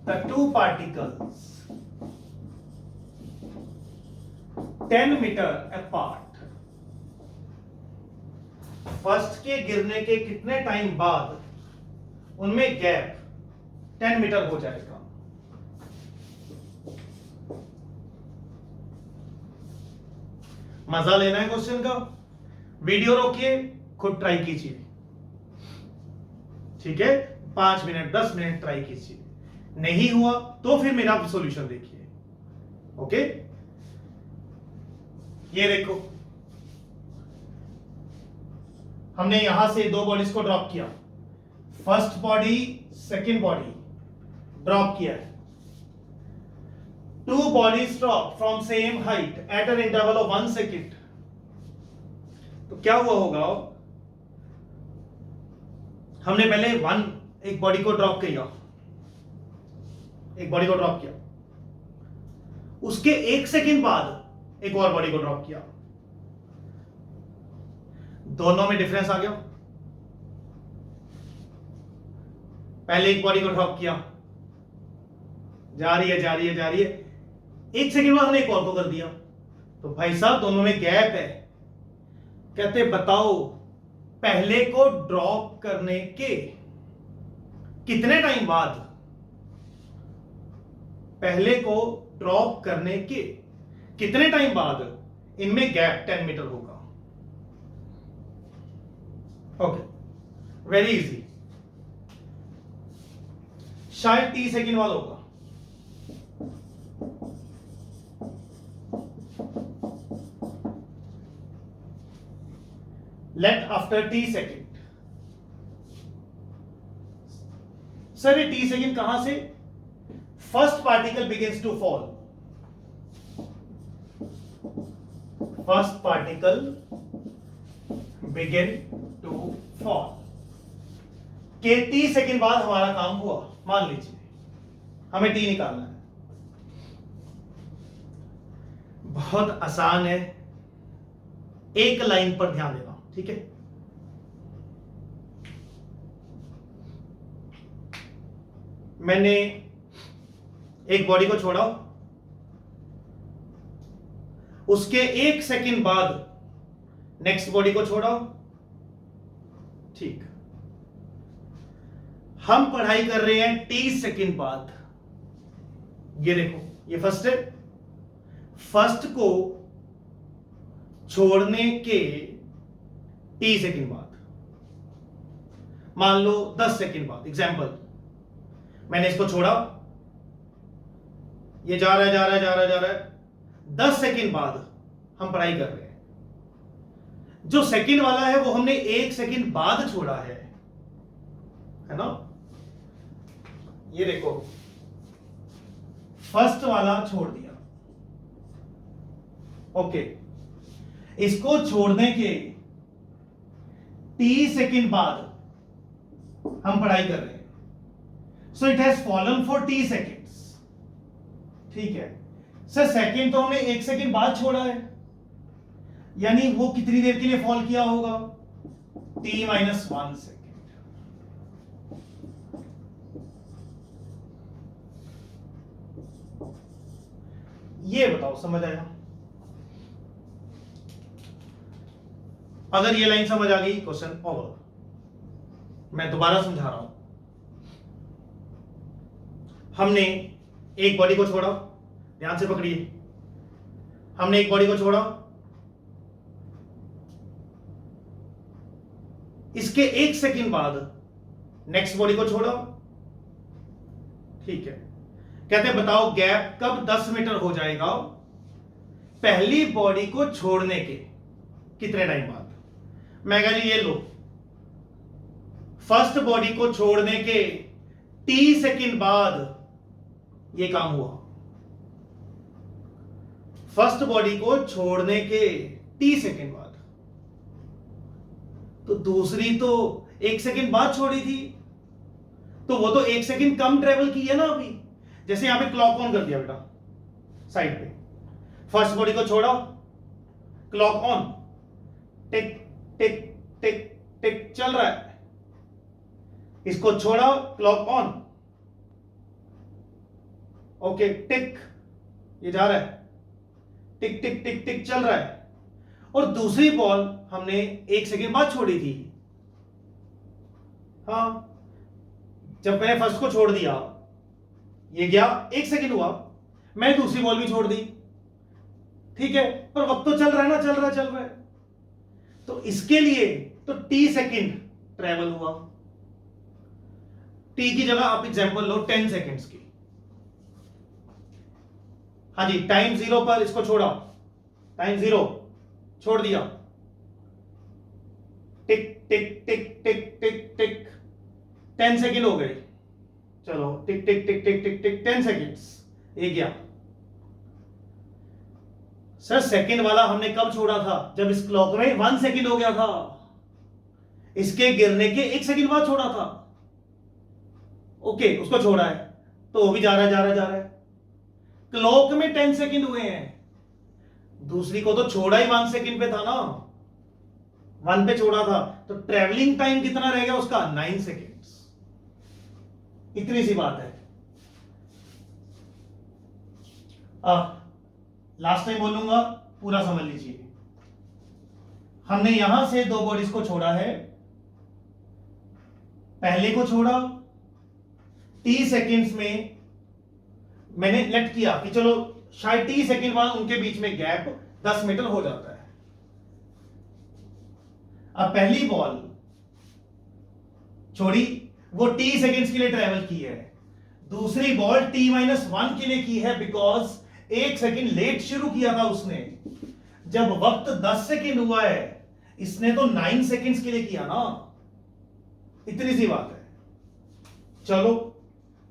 Speaker 1: the 2 particles 10 meter apart, first के गिरने के कितने time बाद उनमें gap 10 metre हो जाएगा। मजा लेना है क्वेश्चन का, वीडियो रोकिए, खुद ट्राई कीजिए, ठीक है। 5 मिनट 10 मिनट ट्राई कीजिए, नहीं हुआ तो फिर मेरा सॉल्यूशन देखिए, ओके। ये देखो हमने यहां से 2 बॉडीज को ड्रॉप किया, first body second body drop किया है, 2 bodies drop from same height at an interval of 1 second. तो क्या हुआ होगा, हमने पहले एक बॉडी को ड्रॉप किया, एक बॉडी को ड्रॉप किया, उसके 1 सेकेंड बाद एक और बॉडी को ड्रॉप किया, दोनों में डिफरेंस आ गया। पहले एक बॉडी को ड्रॉप किया, जा रही है जा रही है जा रही है, 1 सेकेंड बाद हमने एक और को कर दिया, तो भाई साहब दोनों में गैप है। कहते बताओ पहले को ड्रॉप करने के कितने टाइम बाद, पहले को ड्रॉप करने के कितने टाइम बाद इनमें गैप 10 मीटर होगा। Okay, very easy. शायद टी सेकेंड वाला होगा। Late after t second. Sir ये टी सेकेंड कहां से? First particle begins to fall. First particle begin to fall के टी सेकेंड बाद हमारा काम हुआ। मान लीजिए हमें टी निकालना है। बहुत आसान है, एक लाइन पर ध्यान देना, ठीक है। मैंने एक बॉडी को छोड़ा, उसके 1 सेकंड बाद नेक्स्ट बॉडी को छोड़ा, ठीक। हम पढ़ाई कर रहे हैं टी सेकंड बाद। ये देखो, ये फर्स्ट है। फर्स्ट को छोड़ने के टी सेकंड बाद, मान लो 10 सेकंड बाद, एग्जाम्पल मैंने इसको छोड़ा, ये जा रहा है जा रहा है जा रहा है जा रहा है, 10 सेकंड बाद हम पढ़ाई कर रहे हैं। जो सेकंड वाला है वो हमने 1 सेकंड बाद छोड़ा है ना। ये देखो, फर्स्ट वाला छोड़ दिया, ओके। इसको छोड़ने के टी सेकंड बाद हम पढ़ाई कर रहे हैं। So it has fallen for T seconds, ठीक है। सर सेकंड तो हमने 1 सेकंड बाद छोड़ा है, यानी वो कितनी देर के लिए फॉल किया होगा? t minus 1 second. ये बताओ, समझ आया? अगर ये लाइन समझ आ गई, क्वेश्चन ओवर। मैं दोबारा समझा रहा हूं। हमने एक बॉडी को छोड़ा, ध्यान से पकड़िए। हमने एक बॉडी को छोड़ा, इसके 1 सेकंड बाद नेक्स्ट बॉडी को छोड़ा, ठीक है। कहते हैं बताओ गैप कब 10 मीटर हो जाएगा? पहली बॉडी को छोड़ने के कितने टाइम बाद? मैं कहा जी ये लो, फर्स्ट बॉडी को छोड़ने के टी सेकंड बाद ये काम हुआ। फर्स्ट बॉडी को छोड़ने के टी सेकंड बाद, तो दूसरी तो 1 सेकंड बाद छोड़ी थी, तो वो तो 1 सेकंड कम ट्रेवल की है ना अभी। जैसे यहां पे क्लॉक ऑन कर दिया बेटा साइड पे, फर्स्ट बॉडी को छोड़ा, क्लॉक ऑन, टिक टिक टिक टिक चल रहा है। इसको छोड़ा, क्लॉक ऑन, ओके, टिक, ये जा रहा है, टिक टिक टिक टिक चल रहा है। और दूसरी बॉल हमने 1 सेकंड बाद छोड़ी थी। हाँ, जब मैंने फर्स्ट को छोड़ दिया, ये गया, 1 सेकंड हुआ, मैं दूसरी बॉल भी छोड़ दी, ठीक है, पर वक्त तो चल रहा है ना, चल रहा है। तो इसके लिए तो टी सेकंड ट्रेवल हुआ। टी की जगह आप एग्जांपल लो 10 सेकंड्स की। हाँ जी, टाइम 0 पर इसको छोड़ा, टाइम 0 छोड़ दिया, टिक टिक टिक टिक टिक टिक, 10 सेकंड हो गए। चलो टिक टिक टिक टिक टिक टिक 10 सेकंड्स, ये गया। सर सेकंड वाला हमने कब छोड़ा था? जब इस क्लॉक में 1 सेकंड हो गया था। इसके गिरने के 1 सेकंड बाद छोड़ा था, ओके, उसको छोड़ा है, तो वो भी जा रहा है। क्लॉक में 10 सेकंड हुए हैं, दूसरी को तो छोड़ा ही 1 सेकंड पे था ना, 1 पे छोड़ा था, तो ट्रेवलिंग टाइम कितना रह गया उसका? 9 सेकंड्स। इतनी सी बात है। लास्ट टाइम बोलूंगा, पूरा समझ लीजिए। हमने यहां से 2 बॉडीज को छोड़ा है, पहले को छोड़ा, टी सेकंड्स में मैंने लेट किया कि चलो शायद टी सेकंड बाद उनके बीच में गैप 10 मीटर हो जाता है। अब पहली बॉल छोड़ी, वो t सेकेंड्स के लिए ट्रेवल की है। दूसरी बॉल t-1 के लिए की है, बिकॉज 1 सेकेंड लेट शुरू किया था उसने। जब वक्त 10 सेकेंड हुआ है, इसने तो 9 सेकेंड्स के लिए किया ना। इतनी सी बात है। चलो,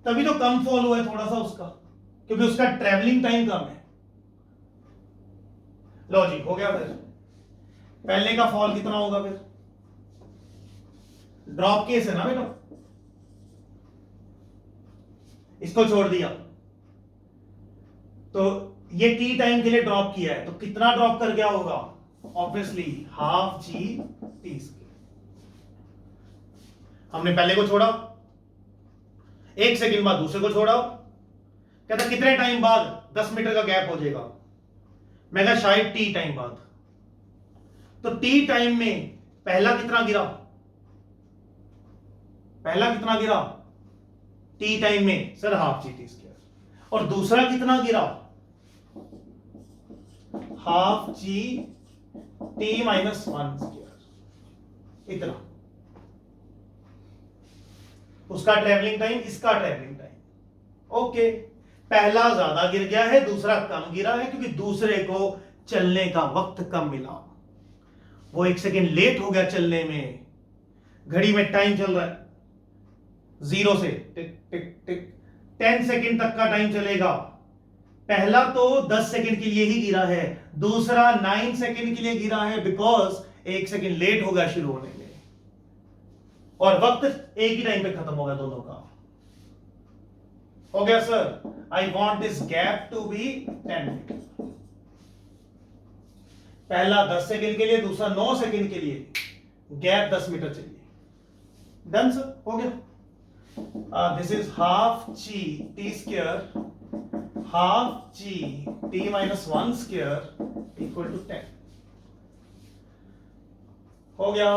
Speaker 1: तभी तो कम फॉल हुआ है थोड़ा सा उसका, क्योंकि उसका ट्रेवलिंग टाइम कम है। लॉजिक हो गया। फिर पहले का फॉल कितना होगा? फिर ड्रॉप केस है ना बेटा, इसको छोड़ दिया तो ये टी टाइम के लिए ड्रॉप किया है, तो कितना ड्रॉप कर गया होगा? Obviously half g t square. हमने पहले को छोड़ा, 1 सेकेंड बाद दूसरे को छोड़ा, कहता कितने टाइम बाद 10 मीटर का गैप हो जाएगा। मैं कहा शायद टी टाइम बाद। तो टी टाइम में पहला कितना गिरा? पहला कितना गिरा टी टाइम में? Sir half g t square. और दूसरा कितना गिरा? Half g t-1 square. इतना उसका ट्रेवलिंग टाइम, इसका ट्रेवलिंग टाइम। ओके, पहला ज्यादा गिर गया है, दूसरा कम गिरा है, क्योंकि दूसरे को चलने का वक्त कम मिला। वो 1 सेकेंड लेट हो गया चलने में। घड़ी में टाइम चल रहा है 0 से टिक टिक टिक 10 सेकेंड तक का टाइम चलेगा। पहला तो 10 सेकेंड के लिए ही गिरा है, दूसरा 9 सेकेंड के लिए गिरा है, बिकॉज 1 सेकेंड लेट हो गया शुरू होने में, और वक्त एक ही टाइम पे खत्म हो गया दोनों का। हो गया sir? I want this gap to be 10 metre. पहला 10 सेकेंड के लिए, दूसरा 9 सेकेंड के लिए, गैप 10 मीटर चाहिए। डन सर, हो गया। This is half g t square, half g t-1 square equal to 10। हो गया।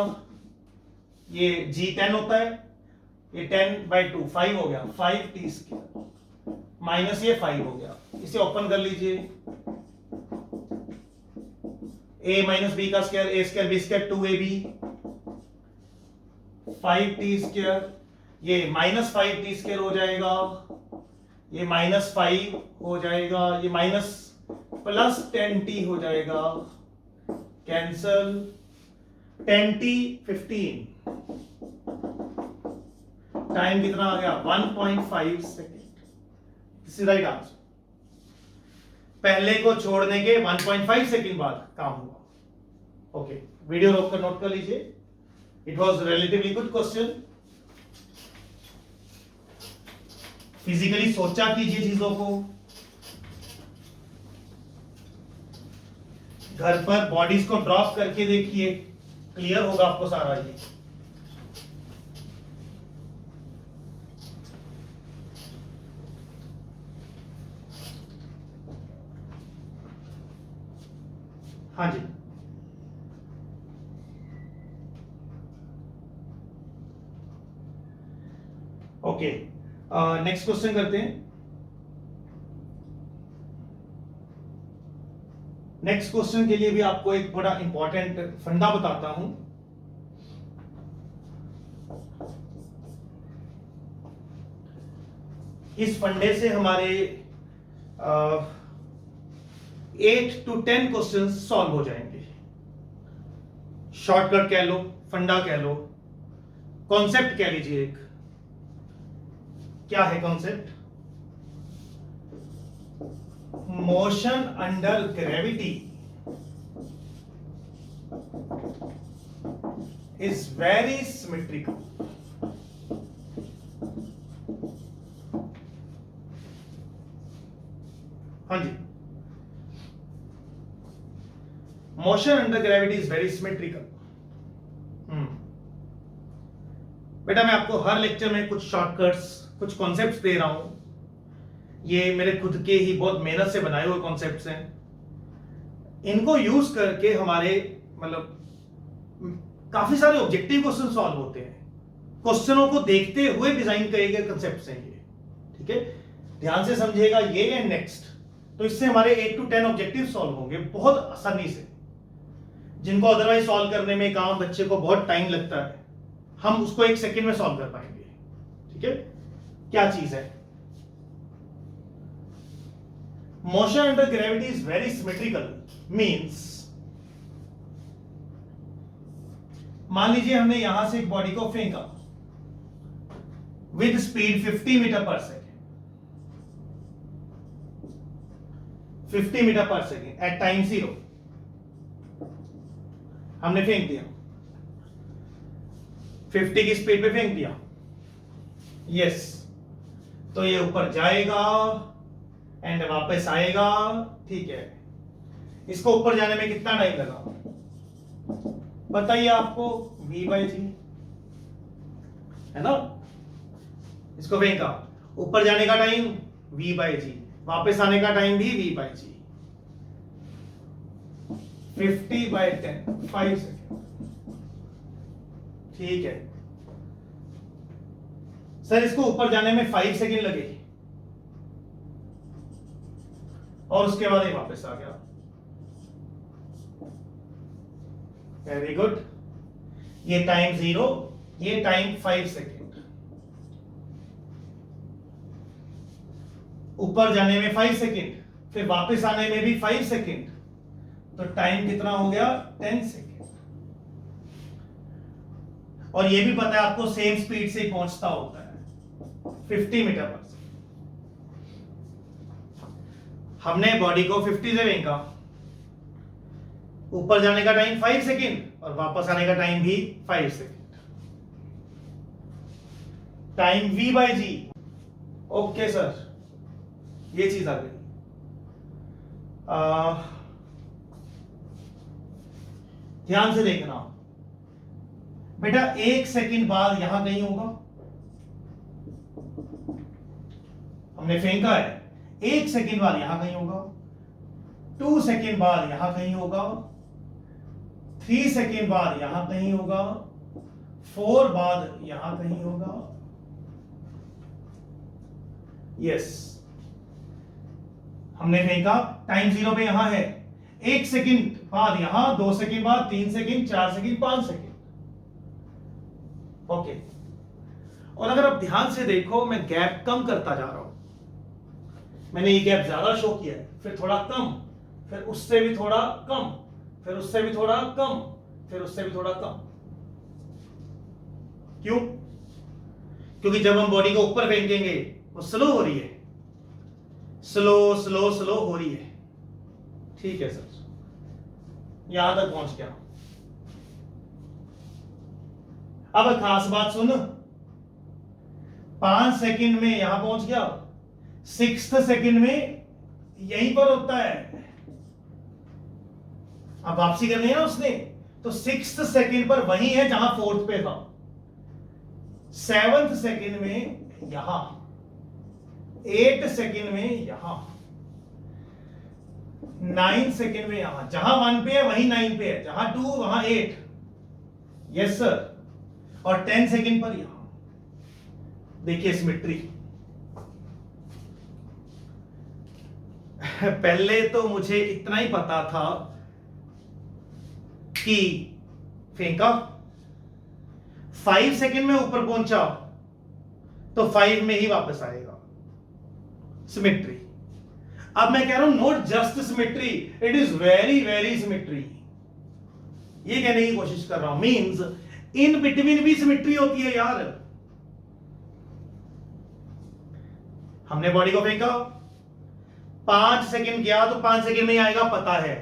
Speaker 1: ये g 10 होता है, ये 10/2 5 हो गया, 5t स्क्वायर माइनस ये 5 हो गया। इसे ओपन कर लीजिए। a माइनस बी का square, a square b square 2ab, 5t square, ये माइनस 5t स्क्वायर हो जाएगा, ये माइनस 5 हो जाएगा, ये माइनस प्लस 10t हो जाएगा, कैंसल। 10t 15, टाइम कितना आ गया? 1.5 second. This is right answer. पहले को छोड़ने के 1.5 सेकेंड बाद काम हुआ। ओके, वीडियो रोक कर नोट कर लीजिए। It was relatively good question. Physically सोचा कीजिए चीजों को, घर पर बॉडीज को ड्रॉप करके देखिए, क्लियर होगा आपको सारा ये। हाँ जी, ओके, नेक्स्ट क्वेश्चन करते हैं। नेक्स्ट क्वेश्चन के लिए भी आपको एक बड़ा इंपॉर्टेंट फंडा बताता हूं। इस फंडे से हमारे 8 to 10 क्वेश्चन सॉल्व हो जाएंगे। शॉर्टकट कह लो, फंडा कह लो, कॉन्सेप्ट कह लीजिए। एक क्या है concept? Motion under gravity is very symmetrical. हाँ जी, motion under gravity is very symmetrical. बेटा मैं आपको हर लेक्चर में कुछ शॉर्टकट्स, कुछ कॉन्सेप्ट्स दे रहा हूं। ये मेरे खुद के ही बहुत मेहनत से बनाए हुए कॉन्सेप्ट्स हैं। इनको यूज करके हमारे मतलब काफी सारे ऑब्जेक्टिव क्वेश्चन सॉल्व होते हैं। क्वेश्चनों को देखते हुए डिजाइन किए गए कॉन्सेप्ट्स हैं ये। ठीक है, ध्यान से समझिएगा ये। नेक्स्ट तो इससे हमारे 8 to 10 ऑब्जेक्टिव सॉल्व होंगे बहुत आसानी से, जिनको अदरवाइज सॉल्व करने में काम बच्चे को बहुत टाइम लगता है, हम उसको 1 सेकंड में सॉल्व कर पाएंगे। ठीक है, क्या चीज है? Motion under gravity is very symmetrical, means मान लीजिए हमने यहां से एक बॉडी को फेंका विद स्पीड 50 मीटर पर सेकेंड, 50 मीटर पर सेकेंड एट टाइम 0 हमने फेंक दिया, 50 की स्पीड पे फेंक दिया। यस, तो ये ऊपर जाएगा एंड वापस आएगा। ठीक है, इसको ऊपर जाने में कितना टाइम लगा बताइए आपको? v/g है ना। इसको फेंका, ऊपर जाने का टाइम v/g, वापस आने का टाइम भी v/g, 50/10 5 सेकेंड। ठीक है सर, इसको ऊपर जाने में 5 सेकेंड लगे और उसके बाद ये वापस आ गया। वेरी गुड, ये टाइम 0, ये टाइम 5 सेकेंड, ऊपर जाने में 5 सेकेंड, फिर वापस आने में भी 5 सेकेंड, तो टाइम कितना हो गया? 10 सेकेंड। और ये भी पता है आपको सेम स्पीड से पहुंचता होता है 50 मीटर पर सेकेंड। हमने बॉडी को 50 से फेंका, ऊपर जाने का टाइम 5 सेकेंड और वापस आने का टाइम भी 5 second, time v/g। Okay sir, ये चीज आ गई। ध्यान से देखना बेटा, 1 सेकेंड बाद यहां कहीं होगा, हमने फेंका है, 1 सेकेंड बाद यहां कहीं होगा, 2 सेकेंड बाद यहां कहीं होगा, 3 सेकेंड बाद यहां कहीं होगा, 4 बाद यहां कहीं होगा। यस, हमने फेंका, टाइम 0 पे यहां है, 1 सेकेंड बाद यहां, 2 सेकेंड बाद, 3 सेकेंड, 4 सेकेंड, 5 सेकेंड। ओके, और अगर आप ध्यान से देखो, मैं गैप कम करता जा रहा हूं। मैंने ये गैप ज्यादा शो किया है, फिर थोड़ा कम, फिर उससे भी थोड़ा कम, फिर उससे भी थोड़ा कम, फिर उससे भी थोड़ा कम। क्यों? क्योंकि जब हम बॉडी को ऊपर फेंकेंगे वो स्लो हो रही है, स्लो स्लो स्लो हो रही है। ठीक है सर, यहां तक पहुंच गया। अब खास बात सुन, 5 सेकंड में यहां पहुंच गया, 6th सेकंड में यहीं पर होता है। अब वापसी करनी है ना उसने, तो 6th सेकंड पर वही है जहां 4th पे था, 7th सेकंड में यहां, 8 सेकंड में यहां, 9 सेकंड में यहां, जहां 1 पे है वहीं 9 पे है, जहां 2 वहां 8। यस सर, और 10 सेकंड पर यहां। देखिए सिमेट्री। पहले तो मुझे इतना ही पता था कि फेंका, 5 सेकंड में ऊपर पहुंचा तो 5 में ही वापस आएगा, सिमेट्री। अब मैं कह रहा हूं not just symmetry, it is very very symmetry. ये कहने की कोशिश कर रहा हूं, मींस इन बिटवीन भी सिमेट्री होती है यार। हमने बॉडी को फेंका, 5 सेकंड गया तो 5 सेकंड में ही आएगा, पता है।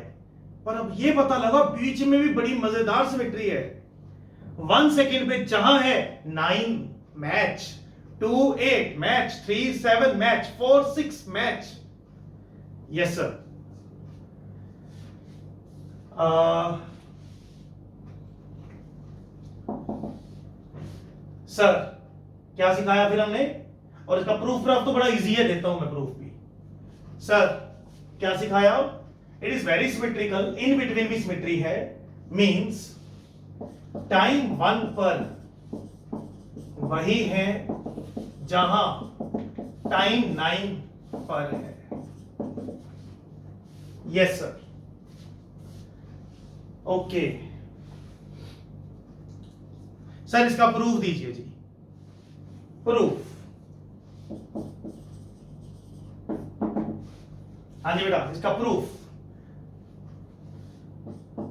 Speaker 1: पर अब ये पता लगा बीच में भी बड़ी मजेदार सिमेट्री है। 1 सेकंड पे जहां है 9 match, 2 8 match, 3 7 match, 4 6 match. Yes sir. Sir क्या सिखाया फिर हमने, और इसका प्रूफ तो बड़ा इजी है, देता हूं मैं प्रूफ भी। सर क्या सिखाया? It is very symmetrical, in between भी सिमेट्री है, मींस टाइम 1 पर वही है जहां टाइम 9 पर है। यस सर, ओके सर, इसका प्रूफ दीजिए जी, प्रूफ। हाँ जी बेटा, इसका प्रूफ।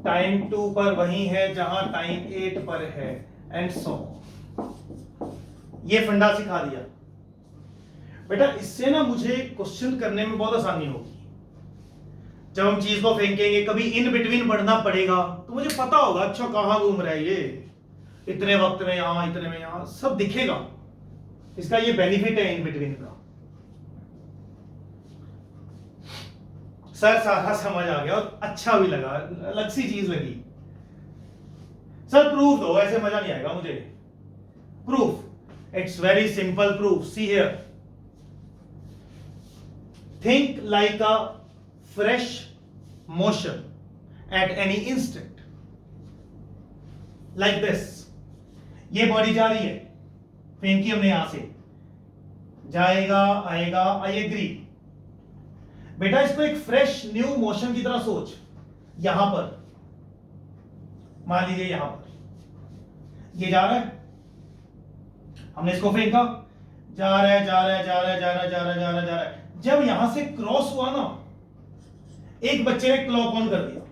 Speaker 1: टाइम 2 पर वही है जहां टाइम 8 पर है, एंड सो ये फंडा सिखा दिया बेटा। इससे ना मुझे क्वेश्चन करने में बहुत आसानी होगी। जब हम चीज को फेंकेंगे, कभी इन बिटवीन बढ़ना पड़ेगा तो मुझे पता होगा, अच्छा कहां घूम रहा है ये, इतने वक्त में यहां, इतने में यहां, सब दिखेगा। इसका ये बेनिफिट है इन बिटवीन का। सर सारा समझ आ गया और अच्छा भी लगा, अलग सी चीज लगी। सर प्रूफ दो, ऐसे मजा नहीं आएगा मुझे। Proof, it's very simple proof. See here, think like a fresh motion at any instant, like this. ये बॉडी जा रही है, फेंकी हमने यहां से, जाएगा आएगा, आई एग्री। बेटा इसको एक फ्रेश न्यू मोशन की तरह सोच। यहां पर मान लीजिए, यहां पर ये जा रहा है, हमने इसको फेंका, जा रहा है, जा रहा है, जा रहा है, जा रहा है, जा रहा है, जा रहा है, जा रहा है। जब यहां से क्रॉस हुआ ना, एक बच्चे ने क्लॉक ऑन कर दिया,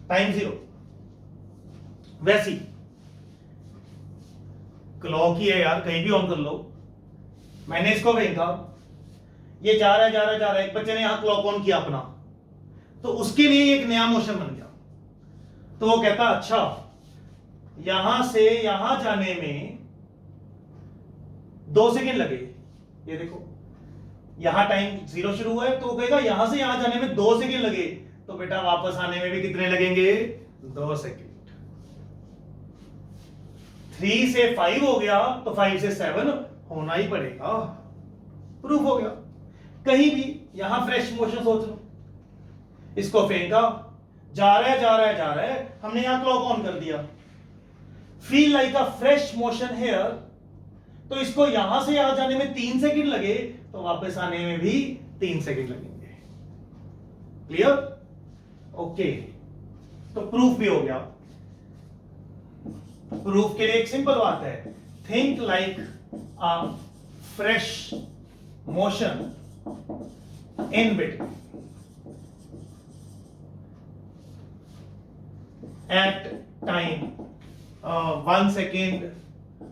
Speaker 1: टाइम 0। वैसी क्लॉक ही है यार, कहीं भी ऑन कर लो। मैंने इसको फेंका, ये जा रहा है, जा रहा है, जा रहा है, एक बच्चे ने यहां क्लॉक ऑन किया अपना, तो उसके लिए एक नया मोशन बन गया। तो वो कहता अच्छा, यहां से यहां जाने में 2 सेकेंड लगे। ये देखो, यहां टाइम 0 शुरू हुआ है, तो वो कहेगा यहां से यहां जाने में 2 सेकेंड लगे, तो बेटा वापस आने में भी कितने लगेंगे? 2 सेकेंड। 3 से 5 हो गया, तो 5 से 7 होना ही पड़ेगा। प्रूफ हो गया। कहीं भी यहां फ्रेश मोशन सोच लो, इसको फेंका, जा रहा है, जा रहा है, जा रहा है, हमने यहां क्लॉक ऑन कर दिया, feel like a fresh motion here, तो इसको यहां से यहां जाने में 3 सेकंड लगे, तो वापस आने में भी 3 सेकंड लगेंगे। क्लियर? ओके, तो प्रूफ भी हो गया। प्रूफ के लिए एक सिंपल बात है, think like a fresh motion in between at time 1 second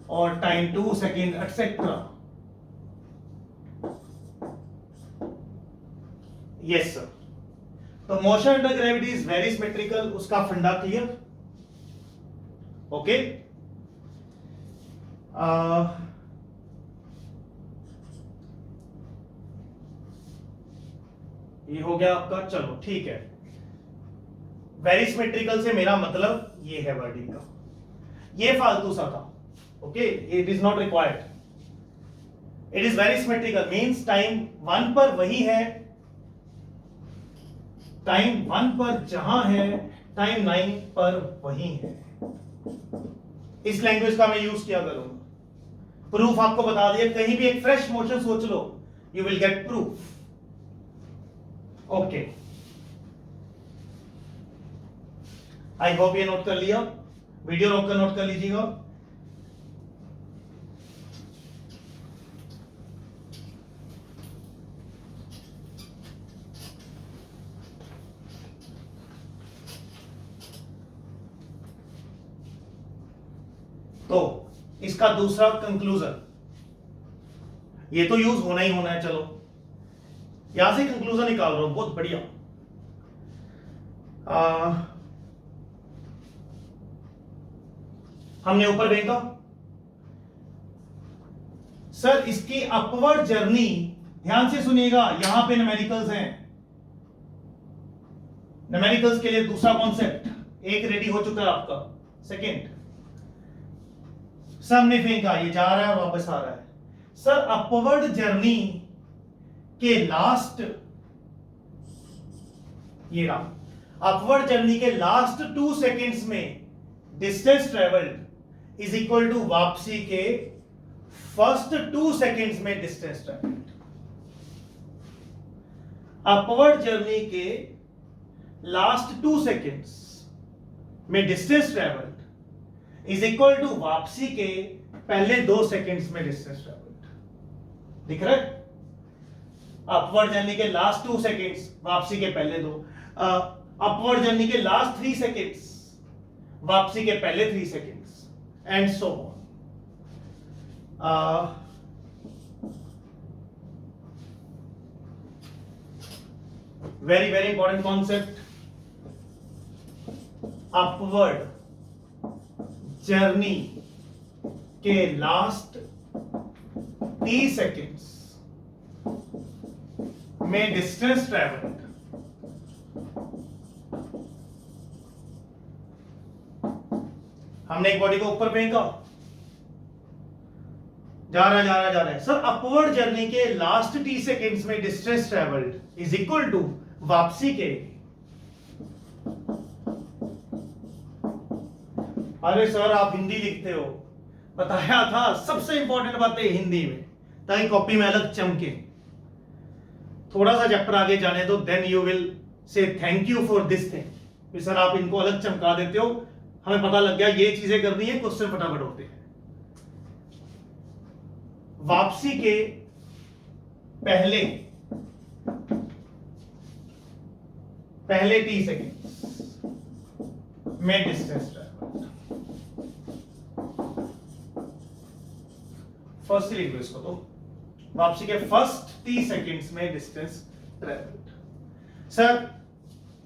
Speaker 1: or time 2 second etc. Yes sir. तो motion under gravity is very symmetrical, उसका फंडा क्लियर? ओके, ये हो गया आपका। चलो ठीक है, वेरी सिमेट्रिकल से मेरा मतलब ये है वर्डिंग का, ये फालतू सा था। Okay, it is not required. It is very symmetrical means time 1 पर वही है, टाइम 1 पर जहां है, टाइम 9 पर वही है। इस लैंग्वेज का मैं यूज किया करूंगा। प्रूफ आपको बता दिया, कहीं भी एक फ्रेश मोशन सोच लो, you will get proof. Okay, I hope ये नोट कर लिया। वीडियो रोक कर नोट कर लीजिएगा। तो इसका दूसरा कंक्लूजन, ये तो यूज होना ही होना है। चलो यहां से कंक्लूजन निकाल रहा हूं, बहुत बढ़िया। हमने ऊपर फेंका, सर इसकी अपवर्ड जर्नी, ध्यान से सुनिएगा, यहां पे न्यूमेरिकल्स हैं। न्यूमेरिकल्स के लिए दूसरा कॉन्सेप्ट एक रेडी हो चुका है आपका। सेकंड, सर हमने फेंका, ये जा रहा है और वापस आ रहा है। सर अपवर्ड जर्नी के लास्ट, ये रहा, अपवर्ड जर्नी के लास्ट 2 सेकेंड्स में distance travelled is equal to वापसी के फर्स्ट 2 सेकेंड्स में डिस्टेंस ट्रेवल्ड। अपवर्ड जर्नी के लास्ट 2 सेकेंड्स में distance travelled is equal to वापसी के पहले 2 सेकेंड्स में डिस्टेंस ट्रेवल्ड। दिख रहा है? अपवर्ड जर्नी के लास्ट 2 सेकेंड्स, वापसी के पहले 2। अपवर्ड जर्नी के लास्ट 3 सेकेंड्स, वापसी के पहले 3 seconds, and so on. very important concept, upward journey के लास्ट 30 सेकेंड्स में डिस्टेंस ट्रेवल्ड हमने एक बॉडी को ऊपर फेंका, जा रहा है सर। अपवर्ड जर्नी के लास्ट 30 सेकेंड्स में distance travelled is equal to वापसी के, अरे सर आप हिंदी लिखते हो, बताया था सबसे इंपॉर्टेंट बातें हिंदी में ताकि कॉपी में अलग चमके। थोड़ा सा चैप्टर आगे जाने दो, then you will say thank you for this thing. Sir आप इनको अलग चमका देते हो, हमें पता लग गया ये चीजें करनी है, क्वेश्चन फटाफट होते हैं। वापसी के पहले 30 सेकेंड में डिस्टेंस ट्रेवल्ड, फर्स्ट लिख लो इसको, तो वापसी के फर्स्ट 30 सेकेंड्स में डिस्टेंस ट्रेवल्ड। सर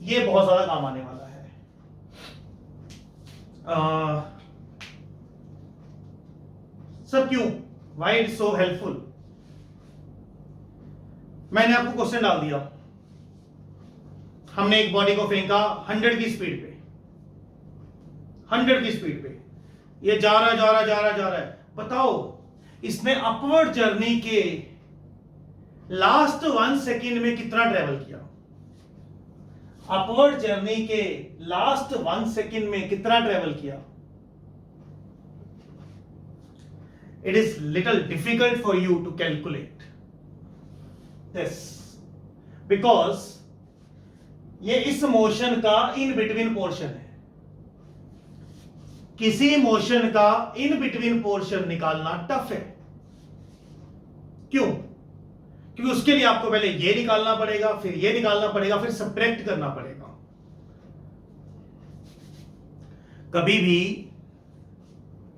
Speaker 1: ये बहुत ज्यादा काम आने वाला है। सर क्यों, वाई इट सो हेल्पफुल? मैंने आपको क्वेश्चन डाल दिया, हमने एक बॉडी को फेंका 100 की स्पीड पे, 100 की स्पीड पे, ये जा रहा है। बताओ इसने अपवर्ड जर्नी के लास्ट 1 सेकेंड में कितना ट्रेवल किया? अपवर्ड जर्नी के लास्ट 1 सेकेंड में कितना ट्रेवल किया? It is little difficult for you to calculate this because ये इस मोशन का इन बिटवीन पोर्शन है। किसी मोशन का इन बिटवीन पोर्शन निकालना टफ है। क्यों? क्योंकि उसके लिए आपको पहले ये निकालना पड़ेगा, फिर ये निकालना पड़ेगा, फिर सब्ट्रैक्ट करना पड़ेगा। कभी भी,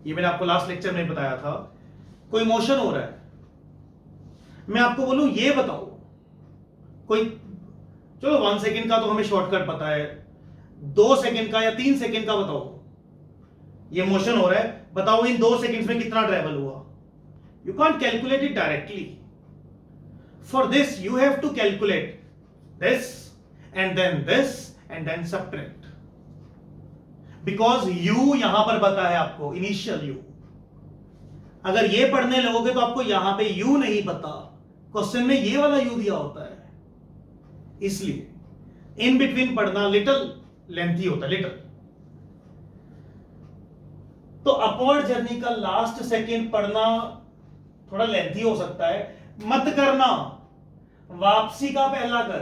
Speaker 1: ये मैंने आपको लास्ट लेक्चर में बताया था, कोई मोशन हो रहा है, मैं आपको बोलूं ये बताओ, कोई चलो 1 सेकेंड का तो हमें शॉर्टकट पता है, 2 सेकेंड का या 3 सेकेंड का बताओ, ये मोशन हो रहा है, बताओ इन 2 सेकेंड्स में कितना ट्रेवल हुआ? You can't calculate it directly. For this you have to calculate this and then subtract, because you यहां पर पता है आपको, इनिशियल यू। अगर ये पढ़ने लगोगे तो आपको यहां पे यू नहीं पता, क्वेश्चन में ये वाला यू दिया होता है, इसलिए इन बिटवीन पढ़ना लिटिल लेंथी होता है, लिटिल। तो अपवर्ड जर्नी का लास्ट सेकेंड पढ़ना थोड़ा लेंथी हो सकता है, मत करना, वापसी का पहला कर।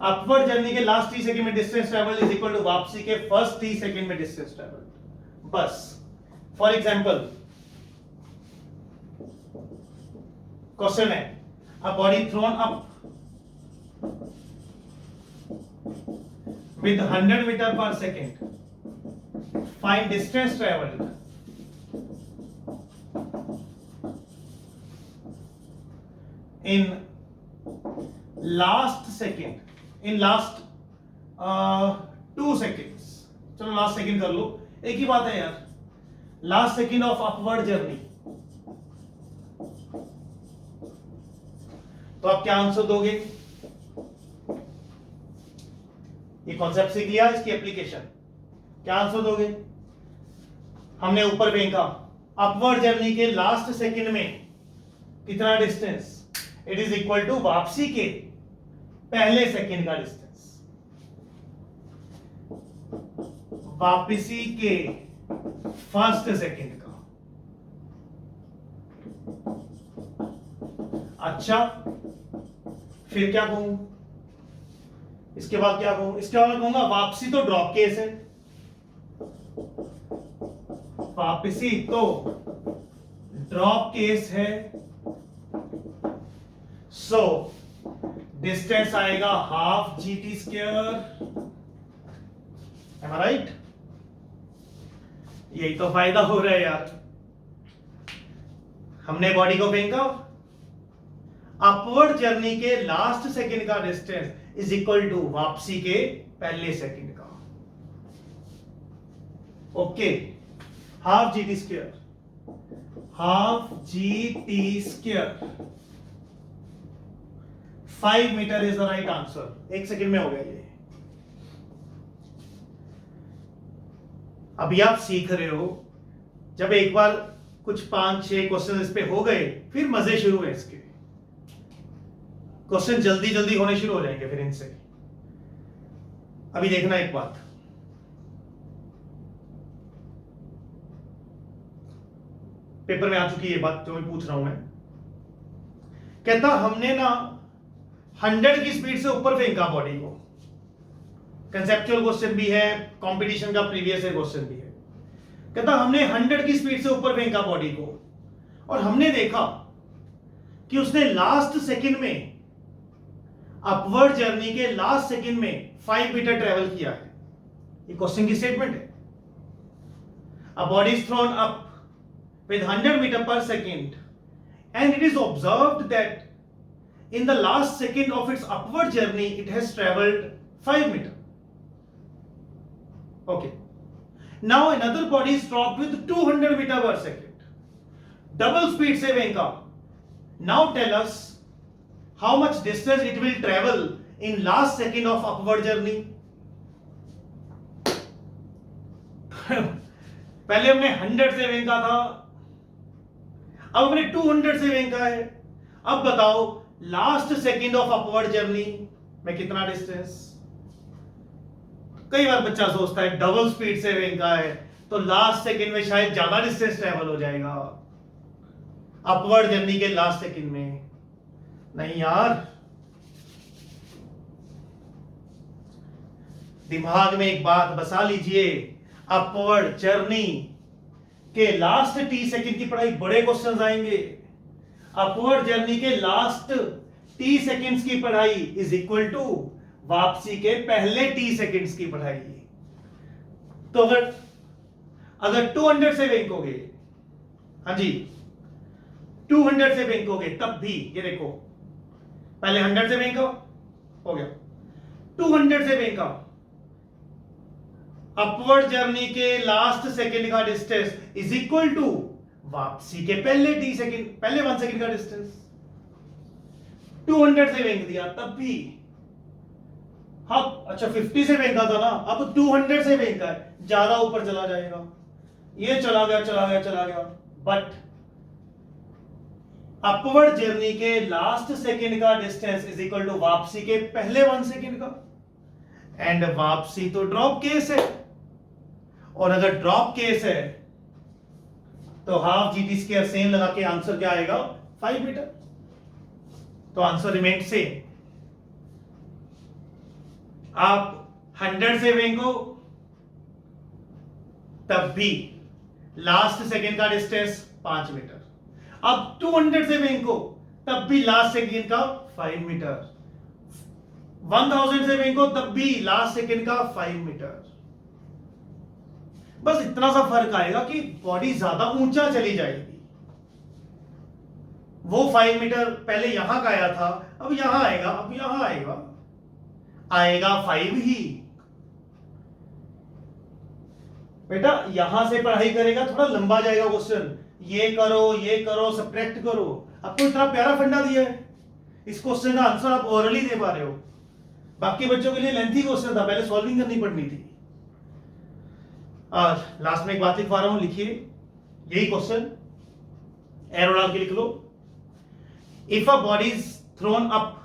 Speaker 1: अपवर्ड जर्नी के लास्ट 3 सेकेंड में distance travel is equal to वापसी के फर्स्ट 3 सेकेंड में डिस्टेंस ट्रेवल। बस फॉर एग्जाम्पल क्वेश्चन है, a body thrown up with 100 meter per second, find distance traveled in last second, in last 2 seconds। चलो last second कर लो, एक ही बात है यार, last second of upward journey. तो आप क्या आंसर दोगे? ये कॉन्सेप्ट सीख लिया, इसकी एप्लीकेशन क्या आंसर दोगे? हमने ऊपर फेंका, अपवर्ड जर्नी के लास्ट सेकंड में कितना distance? It is equal to वापसी के पहले सेकंड का डिस्टेंस, वापसी के फर्स्ट सेकंड का। अच्छा फिर क्या कहूं? इसके बाद क्या कहूं, इसके बाद मैं कहूंगा वापसी तो ड्रॉप केस है, वापसी तो ड्रॉप केस है। सो डिस्टेंस आएगा हाफ GT स्क्वायर, एम आई राइट? यही तो फायदा हो रहा है यार, हमने बॉडी को फेंका, अपवर्ड जर्नी के लास्ट सेकंड का डिस्टेंस इज इक्वल टू वापसी के पहले सेकंड का। Okay, half GT square, half GT square 5 metre is the right answer. 1 second में हो गया ये। अभी आप सीख रहे हो, जब एक बार कुछ 5-6 क्वेश्चन इस पे हो गए फिर मजे शुरू है इसके, क्वेश्चन जल्दी जल्दी होने शुरू हो जाएंगे फिर इनसे। अभी देखना एक बात, पेपर में आ चुकी है ये बात जो मैं पूछ रहा हूं। मैं कहता हमने ना 100 की स्पीड से ऊपर फेंका बॉडी को, कंसेप्चुअल क्वेश्चन भी है, कंपटीशन का प्रीवियस ईयर क्वेश्चन भी है। कहता हमने 100 की स्पीड से ऊपर फेंका बॉडी को और हमने देखा कि उसने लास्ट सेकंड में, अपवर्ड जर्नी के लास्ट सेकंड में 5 मीटर ट्रेवल किया है। ये क्वेश्चन की स्टेटमेंट है। A body is thrown up with 100 meter per second and it is observed that in the last second of its upward journey it has traveled 5 meter. Okay, now another body is dropped with 200 meter per second, double speed se venka. Now tell us how much distance it will travel in last second of upward journey. पहले हमने 100 से फेंका था, अब हमने 200 से फेंका है। अब बताओ last second of upward journey में कितना डिस्टेंस। कई बार बच्चा सोचता है डबल स्पीड से फेंका है तो लास्ट सेकंड में शायद ज्यादा डिस्टेंस ट्रेवल हो जाएगा अपवर्ड जर्नी के लास्ट सेकंड में। नहीं यार, दिमाग में एक बात बसा लीजिए, अपवर्ड जर्नी के लास्ट T सेकंड की पढ़ाई बड़े क्वेश्चंस आएंगे। अपवर्ड जर्नी के लास्ट T सेकंड्स की पढ़ाई इज इक्वल टू वापसी के पहले T सेकंड्स की पढ़ाई। तो अगर 200 से फेंकोगे, हाँ जी 200 से फेंकोगे तब भी, ये देखो पहले 100 से फेंका हो गया, 200 से फेंका, अपवर्ड जर्नी के लास्ट सेकंड का डिस्टेंस इज इक्वल टू वापसी के पहले T सेकंड, पहले 1 सेकंड का डिस्टेंस। 200 से फेंक दिया तब भी, हाँ अच्छा 50 से फेंका था ना, अब 200 से फेंका है, ज्यादा ऊपर चला जाएगा, ये चला गया चला गया चला गया। बट अपवर्ड जर्नी के लास्ट सेकंड का डिस्टेंस इज इक्वल टू वापसी के पहले 1 सेकंड का, एंड वापसी तो ड्रॉप केस है, और अगर ड्रॉप केस है तो हाफ GT स्क्वायर सेम लगा के आंसर क्या आएगा 5 मीटर। तो आंसर रिमेन सेम। आप 100 से फेंको तब भी लास्ट सेकंड का डिस्टेंस 5 मीटर, अब 200 से फेंको तब भी लास्ट सेकंड का 5 मीटर, 1000 से फेंको तब भी लास्ट सेकंड का 5 मीटर। बस इतना सा फर्क आएगा कि बॉडी ज्यादा ऊंचा चली जाएगी। वो 5 मीटर पहले यहां का आया था, अब यहां आएगा, अब यहां आएगा, आएगा 5 ही। बेटा यहां से पढ़ाई करेगा थोड़ा लंबा जाएगा क्वेश्चन, ये करो सब्ट्रैक्ट करो। आपको इतना प्यारा फंडा दिया है, इस क्वेश्चन का आंसर आप ओरली दे पा रहे हो। बाकी बच्चों के लिए लेंथी क्वेश्चन था, पहले सॉल्विंग करनी पड़नी थी। और लास्ट में एक बात लिखवा रहा हूं, लिखिए यही क्वेश्चन, एरो डाल के लिख लो। If a body is thrown up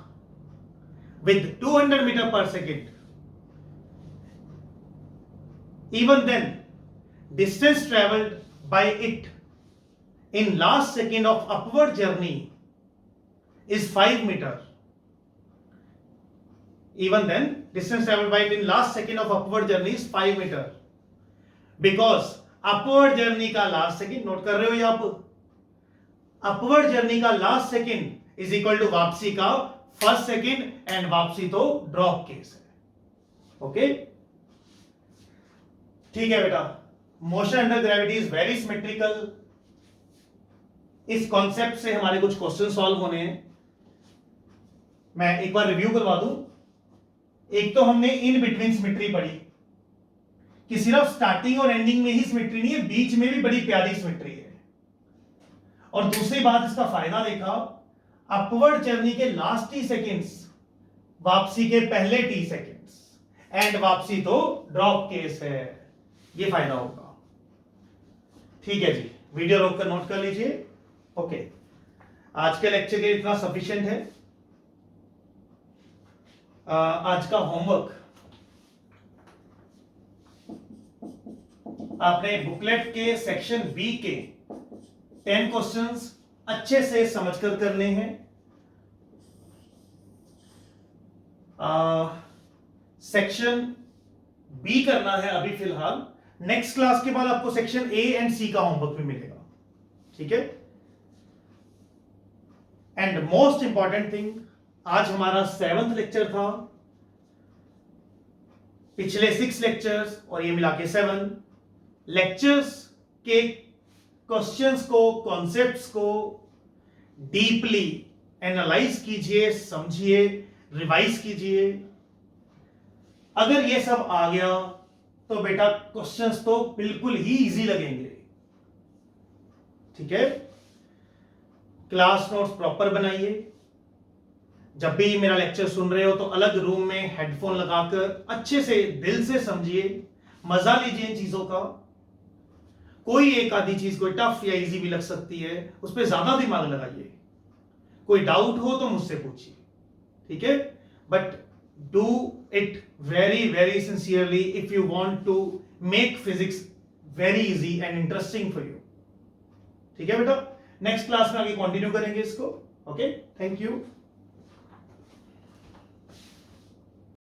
Speaker 1: with 200 metre पर second, even then distance traveled by it in last second of upward journey is 5 meter, even then distance traveled by it in last second of upward journey is 5 meter, because upward journey का last second, note कर रहे हो ये आप, upward journey का last second is equal to वापसी का first second, and वापसी तो drop केस है. ओके, ठीक है बेटा. Motion under gravity is very symmetrical. इस कॉन्सेप्ट से हमारे कुछ क्वेश्चन सॉल्व होने हैं. मैं एक बार रिव्यू करवा दूं. एक तो हमने इन बिटवीन सिमेट्री पढ़ी कि सिर्फ स्टार्टिंग और एंडिंग में ही सिमेट्री नहीं है, बीच में भी बड़ी प्यारी सिमेट्री है. और दूसरी बात, इसका फायदा देखा, अपवर्ड जर्नी के लास्ट टी सेकेंड्स वापसी के पहले टी सेकेंड्स, एंड वापसी तो ड्रॉप केस है. ये फायदा होगा. ठीक है जी, वीडियो रोक कर नोट कर लीजिए. ओके, आज के लेक्चर के इतना सफिशिएंट है. आज का होमवर्क आपने बुकलेट के सेक्शन बी के 10 क्वेश्चंस अच्छे से समझकर करने हैं. सेक्शन बी करना है अभी फिलहाल. नेक्स्ट क्लास के बाद आपको सेक्शन ए एंड सी का होमवर्क भी मिलेगा. ठीक है. एंड मोस्ट इंपॉर्टेंट थिंग, आज हमारा 7th लेक्चर था. पिछले 6 लेक्चर्स और ये मिला के 7 लेक्चर्स के क्वेश्चंस को, कॉन्सेप्ट्स को डीपली एनालाइज कीजिए, समझिए, रिवाइज कीजिए. अगर ये सब आ गया तो बेटा क्वेश्चंस तो बिल्कुल ही इजी लगेंगे. ठीक है. क्लास नोट्स प्रॉपर बनाइए. जब भी मेरा लेक्चर सुन रहे हो तो अलग रूम में हेडफोन लगाकर अच्छे से दिल से समझिए, मजा लीजिए इन चीजों का. कोई एक आधी चीज कोई टफ या इजी भी लग सकती है, उस पर ज्यादा दिमाग लगाइए. कोई डाउट हो तो मुझसे पूछिए. ठीक है. But do it very very sincerely if you want to make physics very easy and interesting for you. ठीक है बेटा. नेक्स्ट क्लास में आगे कंटिन्यू करेंगे इसको. Okay, thank you.